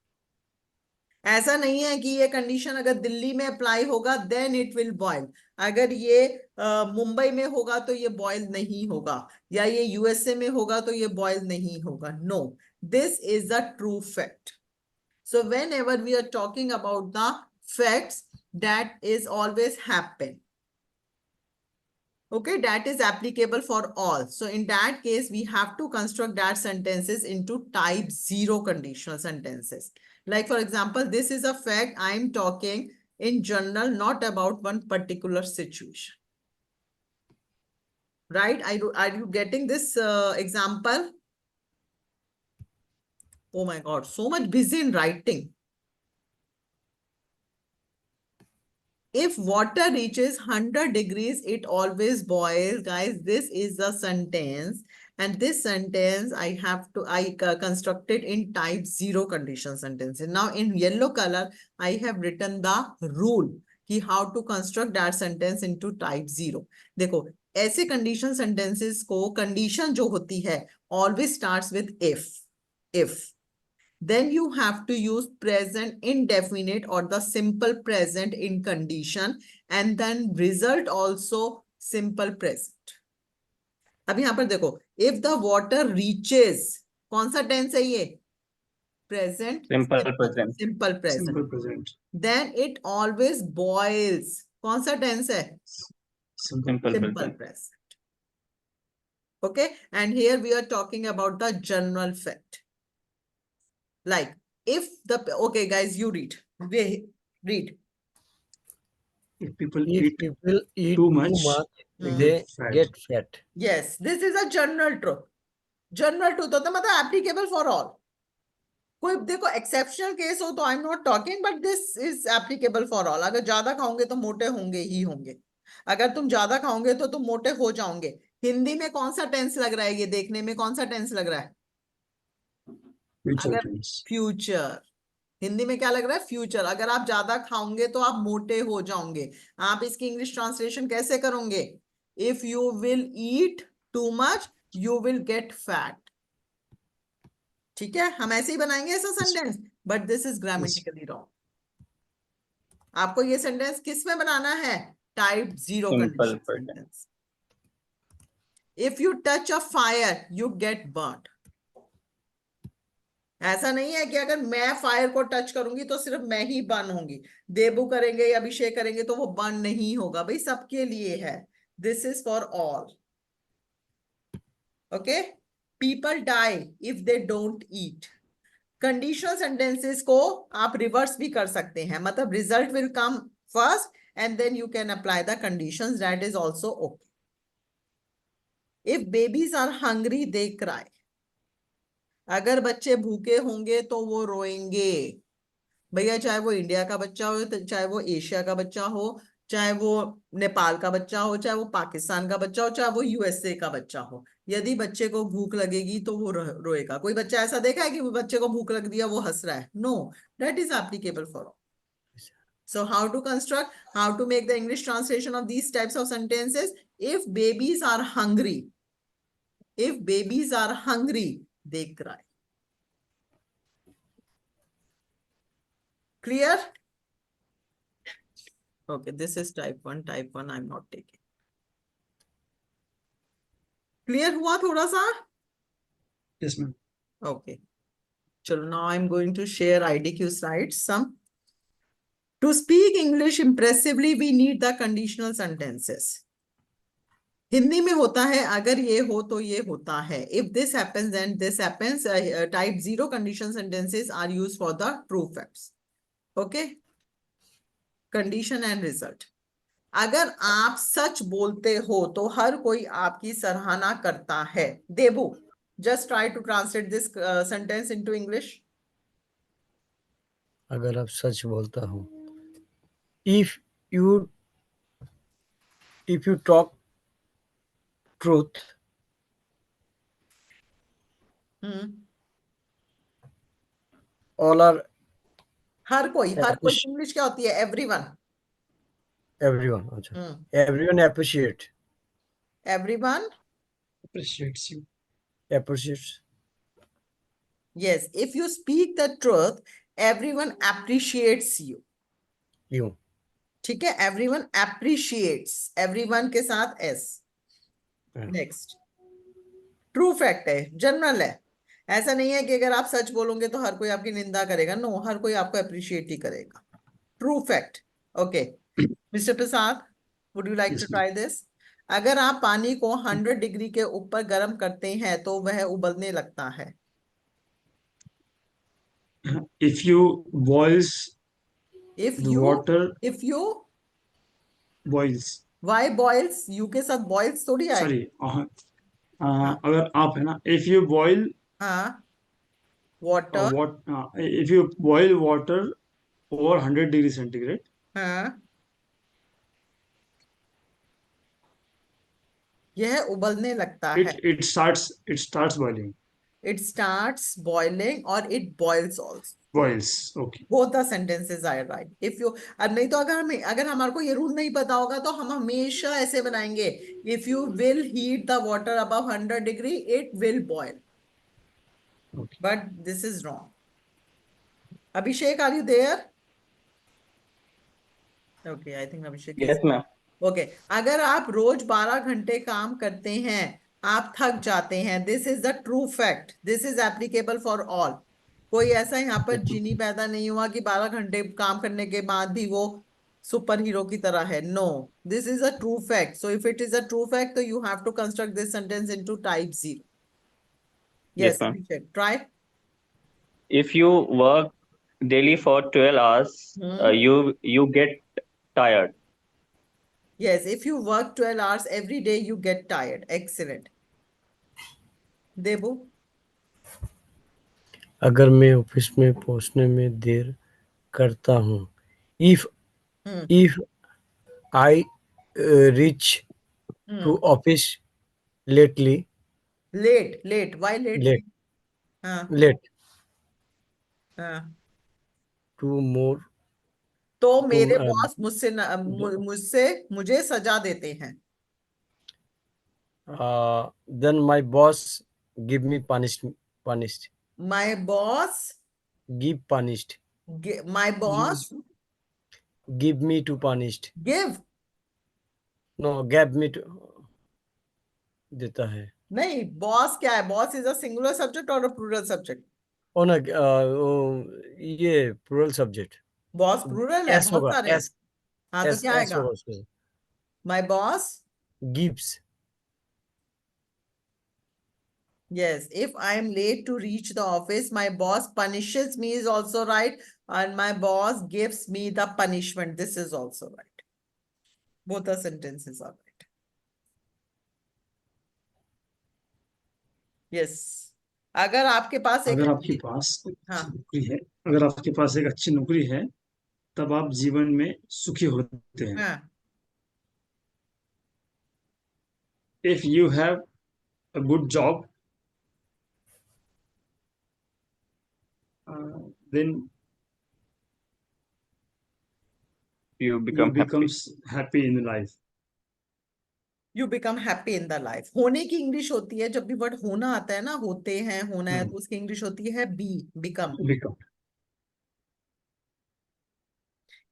ऐसा नहीं है कि ये कंडीशन अगर दिल्ली में अप्लाई होगा देन इट विल बॉयल. अगर ये मुंबई में होगा तो ये बॉयल नहीं होगा, या ये यूएसए में होगा तो ये बॉयल नहीं होगा. No, this is the true fact. So whenever we are talking about the facts that is always happen. Okay, that is applicable for all. So in that case, we have to construct that sentences into type 0 conditional sentences. Like for example, this is a fact. I'm talking in general, not about one particular situation. Right? Are you getting this example? Oh my God, so much busy in writing. If water reaches 100 degrees, it always boils. Guys, this is the sentence. And this sentence I constructed in type 0 condition sentences. Now in yellow color, I have written the rule कि how to construct that sentence into type 0. देखो, ऐसे condition sentences को condition जो होती है always starts with if. then you have to use present indefinite or the simple present in condition, and then result also simple present. अब यहां पर देखो, if the water reaches, कौन सा टेंस है ये? Present Simple simple, present. simple present. Simple present. Then it always boils, कौन सा टेंस है? Simple. Simple Simple present. present. Okay, and here we are talking about the general fact. Like if the, okay guys, you read. Read. If people If eat people eat too much, they Hmm. they get fat. get fat. Yes, this is a general truth. General truth होता है, मतलब applicable for all. कोई देखो exceptional case हो तो I am not talking, but this is applicable for all. अगर ज्यादा खाओगे तो मोटे होंगे ही होंगे. अगर तुम ज्यादा खाओगे तो तुम मोटे हो जाओगे. हिंदी में कौन सा टेंस लग रहा है? ये देखने में कौन सा टेंस लग रहा है? Future अगर tense. फ्यूचर, हिंदी में क्या लग रहा है? फ्यूचर. अगर आप ज्यादा खाओगे तो आप मोटे हो जाओगे. आप इसकी इंग्लिश ट्रांसलेशन कैसे करोगे? If you will eat too much you will get fat. ठीक है, हम ऐसे ही बनाएंगे ऐसा sentence, but this is grammatically wrong. आपको ये सेंटेंस किस में बनाना है? Type 0 Simple condition present. Sentence. If you touch a fire you get burn. ऐसा नहीं है कि अगर मैं फायर को टच करूंगी तो सिर्फ मैं ही बर्न होंगी, देबू करेंगे या अभिषेक करेंगे तो वो बर्न नहीं होगा. भाई सबके लिए है. This is for all. Okay. People die if they don't eat. Conditional sentences को आप रिवर्स भी कर सकते हैं, मतलब result will come first and then you can apply the conditions. That is also okay. If babies are hungry they cry. अगर बच्चे भूखे होंगे तो वो रोएंगे. भैया चाहे वो इंडिया का बच्चा हो, चाहे वो एशिया का बच्चा हो, चाहे वो नेपाल का बच्चा हो, चाहे वो पाकिस्तान का बच्चा हो, चाहे वो यूएसए का बच्चा हो, यदि बच्चे को भूख लगेगी तो वो रोएगा. कोई बच्चा ऐसा देखा है कि वो बच्चे को भूख लग दिया वो हंस रहा है? No. That is applicable for all. So how to construct, how to make the English translation of these types of sentences? If babies are hungry, if babies are hungry, they cry. Clear? Okay, this is type 1. Type 1 I'm not taking. Clear हुआ थोड़ा सा? Yes, ma'am. Okay. चलो, now I'm going to share IDQ slides some. To speak English impressively, we need the conditional sentences. Hindi में होता है अगर ये हो तो ये होता है. If this happens then this happens. Type 0 condition sentences are used for the true facts. Okay. Condition and result. अगर आप सच बोलते हो तो हर कोई आपकी सराहना करता है. देबू, just try to translate this sentence into English. अगर आप सच बोलता हूँ, if you talk truth, all are हर कोई appreciate, इंग्लिश क्या होती है? एवरीवन. everyone. अच्छा, everyone appreciate, everyone. Appreciates you. appreciates Yes, if you speak the truth, everyone appreciates you. you. ठीक है, everyone appreciates. everyone के साथ s. नेक्स्ट. ट्रू फैक्ट है, जनरल है. ऐसा नहीं है कि अगर आप सच बोलोगे तो हर कोई आपकी निंदा करेगा. नो, हर कोई आपको अप्रिशिएट ही करेगा. True fact. Okay. Mister Prasad, would you like Yes, to ma'am. Try this? अगर आप पानी को 100 डिग्री के ऊपर गर्म करते हैं तो वह उबलने लगता है. If you boils if the you, water if you, boils. Why boils? You के साथ बॉयल्स थोड़ी आए. Sorry. हाँ. अगर आप है ना, if you boil हाँ. Water. if you boil water over 100 degree centigrade, हाँ. यह उबलने लगता है. it starts boiling. It starts boiling or it boils also. Boils. Okay. Both the sentences are right. If you, अब नहीं तो अगर हमारे को ये रूल नहीं पता होगा तो हम हमेशा ऐसे बनाएंगे. If you will heat the water above 100 degree, it will boil. Okay. But this is wrong. Abhishek, are you there? Okay, I think Abhishek is. Yes, ma'am. Okay अगर आप रोज 12 घंटे काम करते हैं, आप थक जाते हैं, this is the true fact, this is applicable for all. कोई ऐसा यहाँ पर जीनी पैदा नहीं हुआ कि 12 घंटे काम करने के बाद भी वो सुपर हीरो की तरह है। No, this is a true fact. So if it is a true fact, तो you have to construct this sentence into type zero. Yes, yes ma'am. Abhishek, try. If you work daily for 12 hours, hmm you get tired. Yes, if you work 12 hours every day, you get tired. Excellent. Debu. अगर मैं office में पहुंचने में देर करता हूँ, if hmm if I reach to hmm office lately late, late, why late? Late हाँ late हाँ। टू मोर तो टू मेरे बॉस मुझसे मुझसे मुझे सजा देते हैं। Then my boss give me punished my boss give punished my boss give me to punished give. no gave me to देता है नहीं, बॉस क्या है? Boss is a singular subject और a plural subject? on a ये plural subject boss plural है, s बहुत होगा सारे हैं। s हाँ, तो s क्या s आएगा? होगा उसमें my boss. gives Yes, if I am late to reach the office, my boss punishes me is also right, and my boss gives me the punishment. This is also right. Both the sentences are right. Yes. अगर आपके पास एक अगर आपके अच्छी। पास एक हाँ अच्छी नौकरी है, अगर आपके पास एक अच्छी नौकरी है, तब आप जीवन में सुखी होते हैं। हाँ। If you have a good job, then You you become happy. becomes happy in life. You become happy in the life. होने की इंग्लिश होती है, जब भी वर्ड होना आता है ना, होते हैं, होना है, तो उसकी इंग्लिश होती है be, become. Become.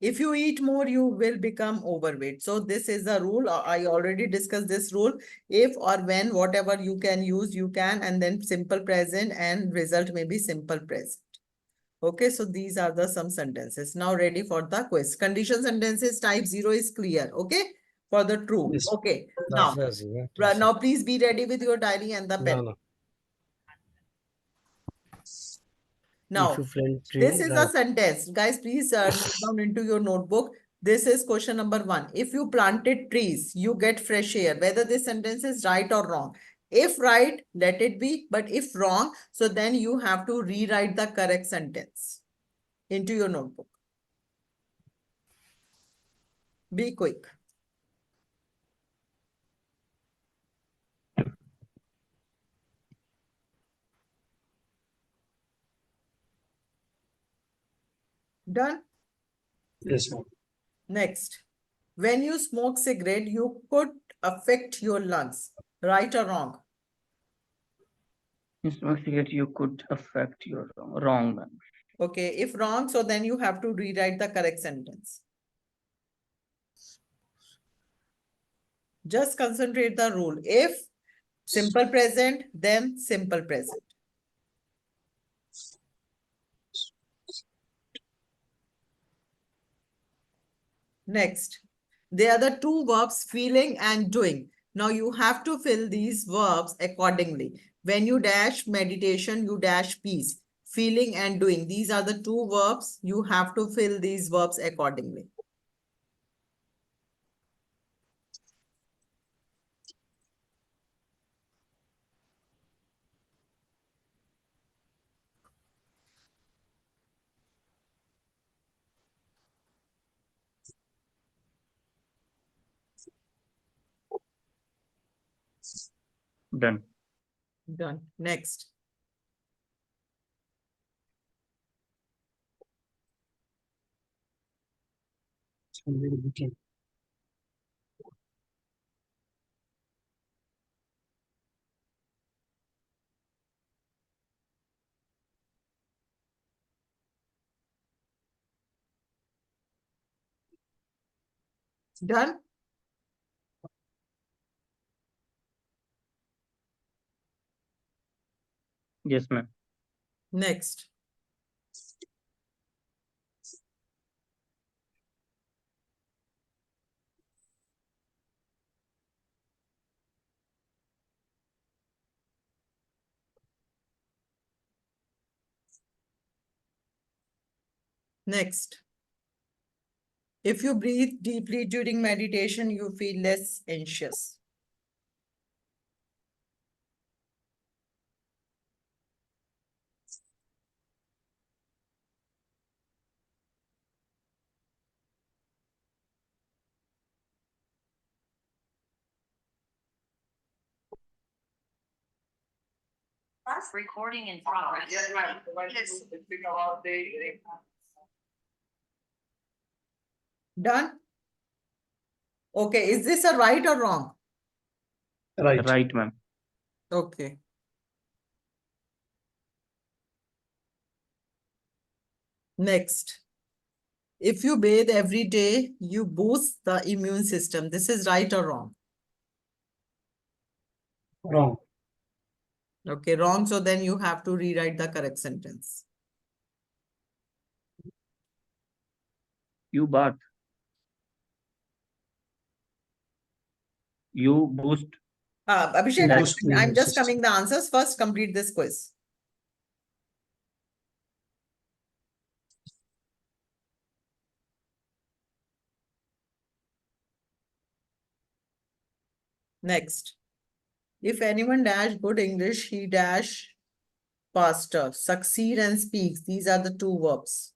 If you eat more, you will become overweight. So this is the rule. I already discussed this rule. If or when, whatever you can use, you can, and then simple present, and result may be simple present. Okay, so these are the some sentences. Now ready for the quiz. Condition sentences type 0 is clear. Okay, for the true. Yes. Okay, that's now, that's it, that's now it. please be ready with your diary and the pen. No if you Now, plant this tree is a right sentence. Guys, please note down into your notebook. This is question number 1. If you planted trees, you get fresh air. Whether this sentence is right or wrong. If right, let it be. But if wrong, so then you have to rewrite the correct sentence into your notebook. Be quick. Done? Yes, ma'am. Next. When you smoke cigarette, you could affect your lungs. Right or wrong? Investigate you could affect your wrong, ma'am. Okay. If wrong, so then you have to rewrite the correct sentence. Just concentrate the rule. If simple present, then simple present. Next, they are the two verbs feeling and doing. Now you have to fill these verbs accordingly. When you dash meditation, you dash peace. Feeling and doing. These are the two verbs. You have to fill these verbs accordingly. Done. Done. Next. Done? Yes, ma'am. Next. Next. If you breathe deeply during meditation, you feel less anxious. Recording in progress. Done? Okay, is this a right or wrong? Right. Right, ma'am. Okay. Next. If you bathe every day, you boost the immune system. This is right or wrong? Wrong. Okay, wrong. So then you have to rewrite the correct sentence. You bath. You boost. Abhishek, You I'm, boost I'm immune just system. coming the answers. First, complete this quiz. Next. If anyone dash good English, he dash faster. Succeed and speaks. These are the two verbs.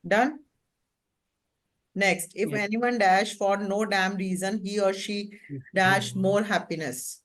Done? Next, if Yes. anyone dash for no damn reason, he or she dash more happiness.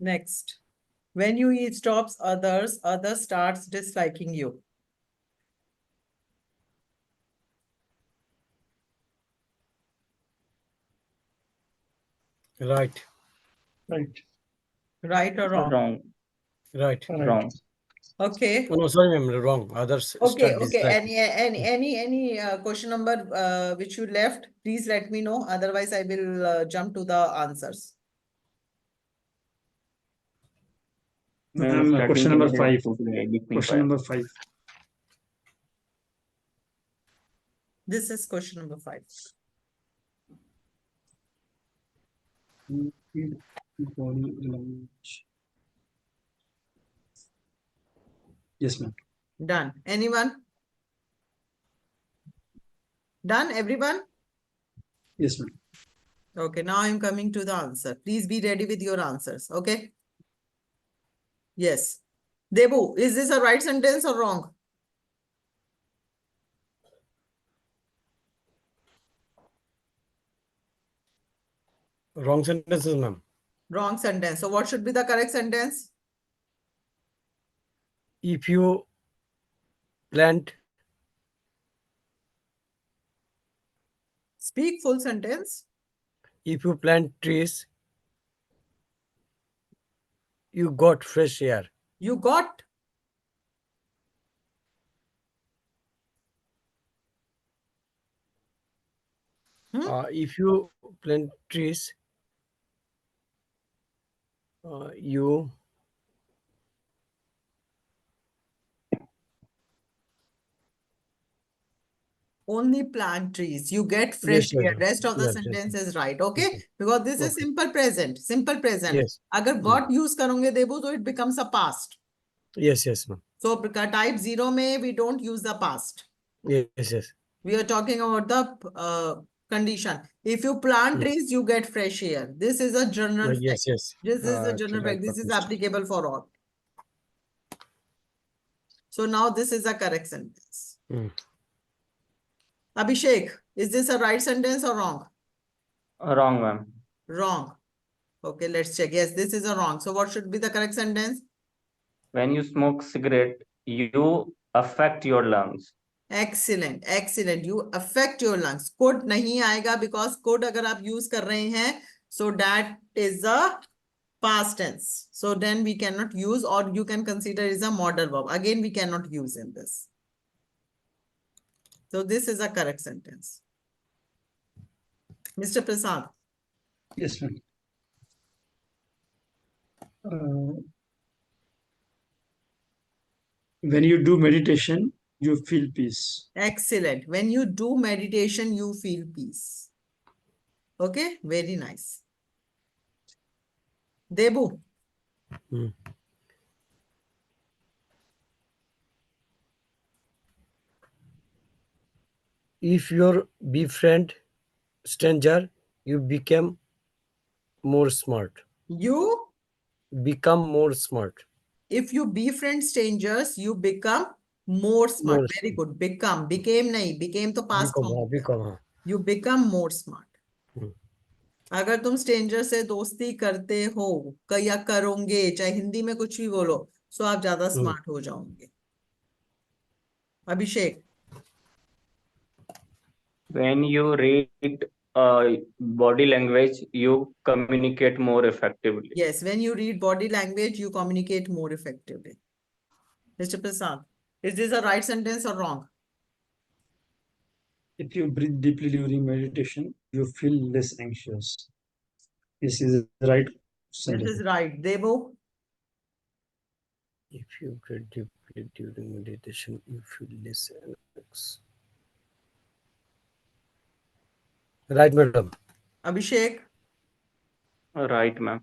Next, when you eavesdrops others, others starts disliking you. Right. Right. Right or wrong? Wrong. Right. Right. Wrong. Okay. Oh, no, sorry, ma'am. Wrong. Others Okay, start okay. disliking. Any question number which you left, please let me know. Otherwise, I will jump to the answers. Ma'am, Question starting number can 5. listening Question fire. number 5. This is question number 5. Body language. Yes, ma'am. Done. Anyone? Done, everyone? Yes, ma'am. Okay, now I'm coming to the answer. Please be ready with your answers. Okay. Yes. Debu, is this a right sentence or wrong? Wrong sentences, ma'am. Wrong sentence. So what should be the correct sentence? If you plant, Speak full sentence. if you plant trees, you got fresh air. You got. If you plant trees, you Only plant trees. You get fresh Yes, air. madam. Rest of the Yes, sentence is right. yes. Okay? Because this is Okay. simple present. Simple present. Yes. अगर got use करोगे देबो तो it becomes a past. Yes, yes, ma'am. So type 0 में we don't use the past. Yes, yes. We are talking about the condition. If you plant Mm. trees, you get fresh air. This is a general fact. Yes, yes. This is a Okay, general right, fact. This is understood. applicable for all. So now this is a correct sentence. Mm. Abhishek, is this a right sentence or wrong? Wrong, ma'am. Wrong. Okay, let's check. Yes, this is a wrong. So what should be the correct sentence? When you smoke cigarette, you affect your lungs. Excellent, excellent. You affect your lungs. Could नहीं आएगा because could अगर आप use कर रहे हैं, so that is a past tense. So then we cannot use, or you can consider is a modal verb. Again, we cannot use in this. So this is a correct sentence. Mr. Prasad, Yes, ma'am. When you do meditation, you feel peace. excellent. When you do meditation, you feel peace. Okay, very nice. Debu, Mm. If you befriend stranger, you become more smart. you, Become more smart. if you befriend strangers, you become more smart. More Very good. Become, became nahi, became to past become, form. हाँ, हो गया. become, हाँ. You become more smart. हम्म. अगर तुम stranger से दोस्ती करते हो या करोगे, चाहे हिंदी में कुछ भी बोलो, सो आप ज्यादा स्मार्ट हो जाओगे. अभिषेक, When you read body language, you communicate more effectively. yes, when you read body language, you communicate more effectively. Mr. Prasad, is this a right sentence or wrong? If you breathe deeply during meditation, you feel less anxious. This is the right This sentence. is right. Devo, If you breathe deeply during meditation, you feel less relaxed. Right, madam. Abhishek. Right, ma'am.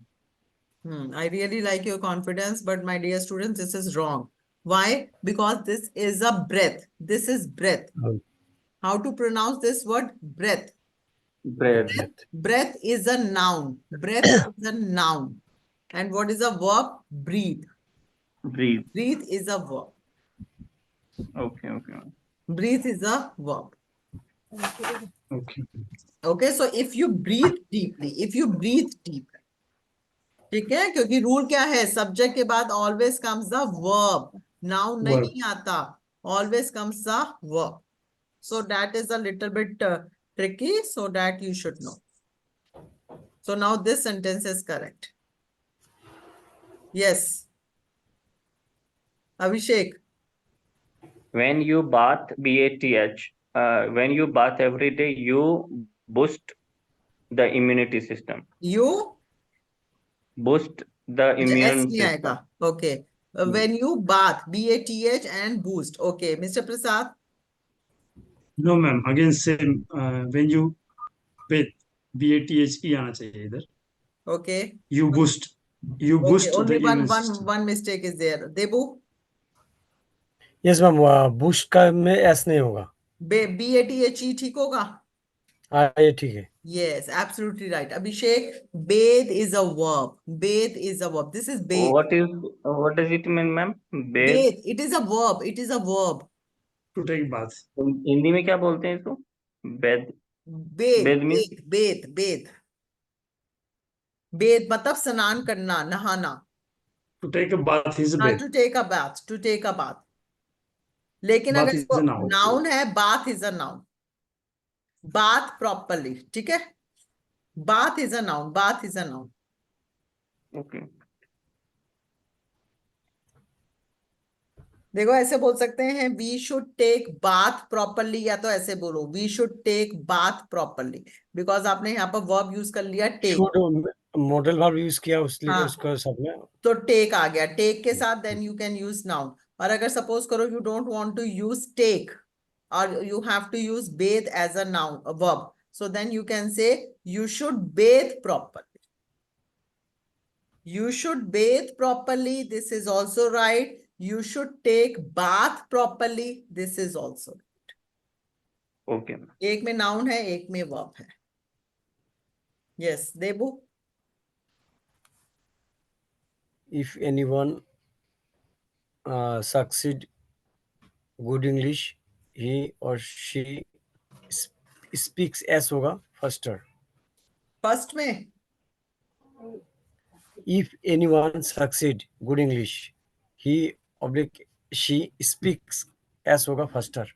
I really like your confidence, but my dear students, this is wrong. Why? Because this is a breath. This is breath. How to pronounce this word? Breath. Breath. Breath is a noun. Breath is a noun. And what is a verb? Breathe. Breathe. Breathe is a verb. Okay, okay. Breathe is a verb. Okay. Okay, so if you breathe deeply, ठीक है, क्योंकि rule क्या है, subject के बाद always comes the verb, noun नहीं आता, always comes the verb. So that is a little bit tricky, so that you should know. So now this sentence is correct. Yes. Abhishek, When you bath, BATH, when you bath every day, you boost the immunity system. you, Boost the S immune नहीं system. आएगा. Okay. When you bath, BATH and boost. Okay. Mr. Prasad, No, ma'am. Again, same. When you bathe, BATHE आना चाहिए इधर. okay. You boost. You Okay, boost only the immune system. one mistake is there. Debu, Yes, ma'am. Boost का में S नहीं होगा. BATHE ठीक होगा? हाँ, ये ठीक है. Yes, absolutely right. Abhishek, bathe is a verb. Bathe is a verb. This is bathe. What does it mean, ma'am? Bathe. Bathe. It is a verb. It is a verb. To take bath. Hindi में क्या बोलते हैं इसको? Bathe. Bathe, Bathe means? bathe. Bathe मतलब स्नान करना, नहाना. To take a bath is a bath. To take a bath. To take a bath. लेकिन Bath अगर is इसको a noun. नाउन है, bath is a noun. Bath properly. ठीक है? Bath is a noun. Bath is a noun. Okay. देखो ऐसे बोल सकते हैं, we should take bath properly, या तो ऐसे बोलो, we should take bath properly, because आपने यहाँ पर वर्ब यूज कर लिया take. Should model verb use किया उसलिए हाँ. उसका सब में. तो टेक आ गया, टेक के साथ then you can use noun. और अगर सपोज करो you don't want to use take, or you have to use bathe as a noun, a verb. So then you can say you should bathe properly. You should bathe properly. This is also right. You should take bath properly. This is also. Okay. एक में noun है, एक में verb है. Yes, Debu. If anyone succeed good English, he or she speaks as होगा faster. First में. If anyone succeed good English, he oblique she speaks as होगा faster.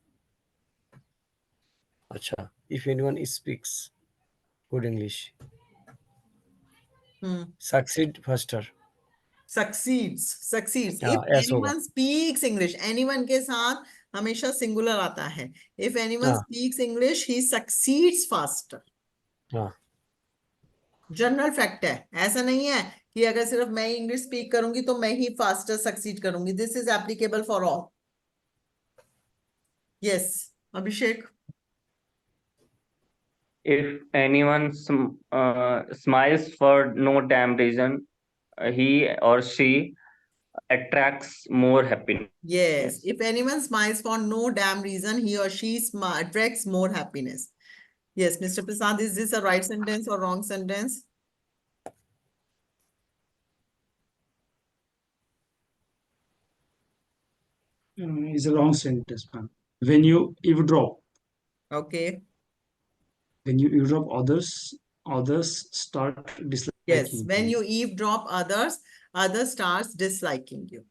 अच्छा, if anyone speaks good English, succeed faster. Succeeds. हाँ, If as होगा. anyone speaks English, anyone के साथ हमेशा singular आता है. If anyone हाँ. speaks English, he succeeds faster. हाँ. जनरल फैक्ट है, ऐसा नहीं है कि अगर सिर्फ मैं इंग्लिश स्पीक करूंगी तो मैं ही फास्टर सक्सीड करूंगी. This is applicable for all. Yes, Abhishek. If anyone smiles for no damn reason, he or she attracts more happiness. Yes, if anyone smiles for no damn reason, he or she attracts more happiness. Yes, Mr. Prasad, is this a right sentence or wrong sentence? Is a wrong sentence, ma'am. When you eavesdrop, Okay. when you eavesdrop, others start disliking Yes, when you. you eavesdrop others starts disliking you.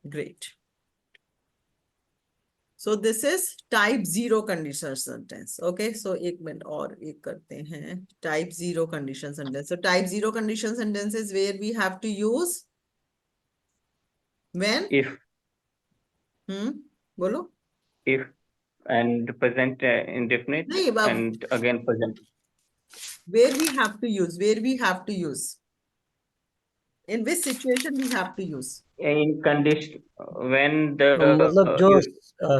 Great. So this is type 0 conditional sentence. Okay, so एक minute और एक करते हैं. Type 0 conditional sentence. So type 0 conditional sentence is where we have to use when. If बोलो. if and present indefinite नहीं, and again present. where we have to use. In which situation we have to use? In condition when the मतलब जो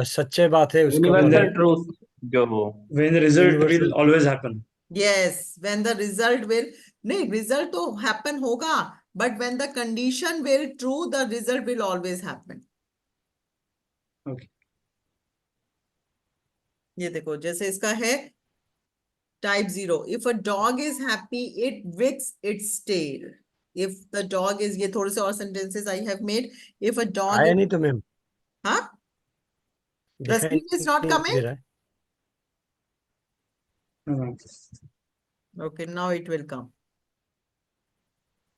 सच्चे बात है उसको universal बोले. truth जो हो. When the result will Universal. always happen. Yes, when the result will, नहीं, result तो happen होगा, but when the condition will true, the result will always happen. Okay. ये देखो, जैसे इसका है type 0. If a dog is happy, it wags its tail. If the dog is, ये थोड़े से और sentences I have made. If a dog आया is, नहीं तो मैम. हाँ? दिखाई Rasleen is not नहीं coming? दे रहा है. Okay, now it will come.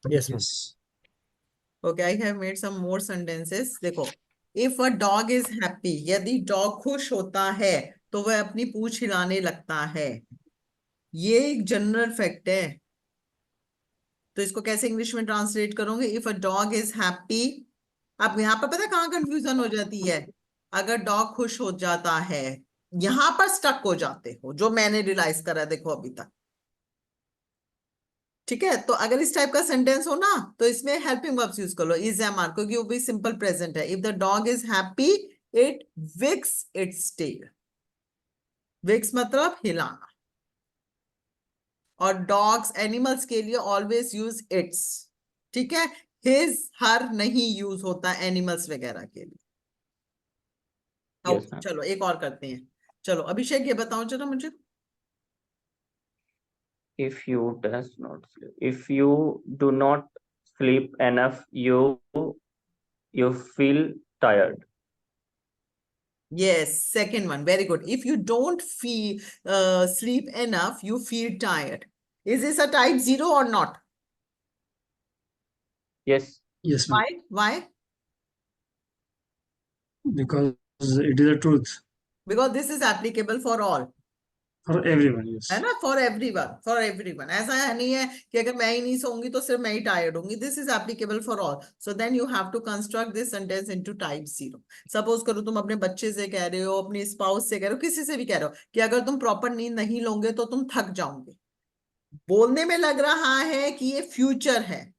Yes, ma'am. Yes. Okay, I have made some more sentences. देखो, if a dog is happy, यदि dog खुश होता है, तो वह अपनी पूंछ हिलाने लगता है. ये एक जनरल फैक्ट है. तो इसको कैसे इंग्लिश में ट्रांसलेट करोगे? If a dog is happy. अब यहाँ पर पता है कहाँ कंफ्यूजन हो जाती है? अगर डॉग खुश हो जाता है, यहां पर स्टक हो जाते हो, जो मैंने रियलाइज करा देखो अभी तक. ठीक है, तो अगर इस टाइप का सेंटेंस हो ना, तो इसमें हेल्पिंग वर्ब्स यूज कर लो, इज एम आर, क्योंकि वो भी सिंपल प्रेजेंट है. If the dog is happy, it wicks its tail. Wicks मतलब हिलाना. और डॉग्स एनिमल्स के लिए ऑलवेज यूज इट्स. ठीक है, हिज हर नहीं यूज होता एनिमल्स वगैरह के लिए. Yes, ma'am. चलो एक और करते हैं. चलो अभिषेक ये बताओ जरा मुझे. If you does not sleep, if you do not sleep enough, you feel tired. Yes, second one, very good. If you don't feel sleep enough, you feel tired. Is this a type 0 or not? Yes. Yes, ma'am. Why? Because it is the truth Because this is applicable for all. for everyone. Yes. है ना? For everyone. ऐसा नहीं है कि अगर मैं ही नहीं सोऊंगी तो सिर्फ मैं ही टायर्ड होंगी. This is applicable for all. So then you have to construct this sentence into type 0. Suppose करो तुम अपने बच्चे से कह रहे हो, अपनी स्पाउस से कह रहे हो, किसी से भी कह रहे हो कि अगर तुम प्रॉपर नींद नहीं लोगे तो तुम थक जाओगे. बोलने में लग रहा है कि ये फ्यूचर है,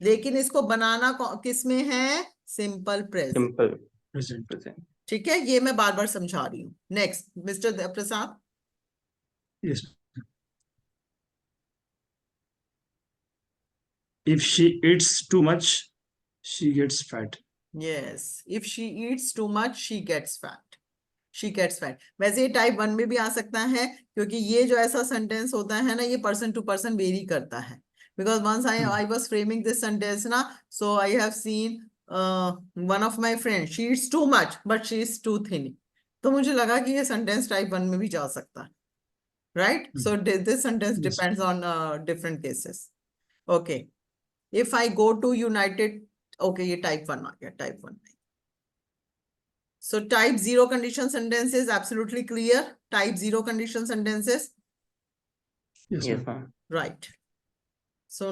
लेकिन इसको बनाना किस में है? Simple present. Simple. present. present. ठीक है, ये मैं बार बार समझा रही हूँ. Next, mister Prasad. Yes. If she eats too much, she gets fat. Yes, if she eats too much, she gets fat. She gets fat. वैसे ये टाइप 1 में भी आ सकता है, क्योंकि ये जो ऐसा सेंटेंस होता है ना, ये पर्सन टू पर्सन वेरी करता है. Because once I was framing this sentence ना, so I have seen one of my friends, she eats too much, but she is too thin. तो मुझे लगा कि ये सेंटेंस टाइप 1 में भी जा सकता है. Right? So this sentence Yes. depends on different cases. Okay. If I go to United, okay, ये type 1 आ गया, type 1. So type 0 condition sentences, absolutely clear. Type 0 condition sentences, Yes, Yes, ma'am. ma'am. right. So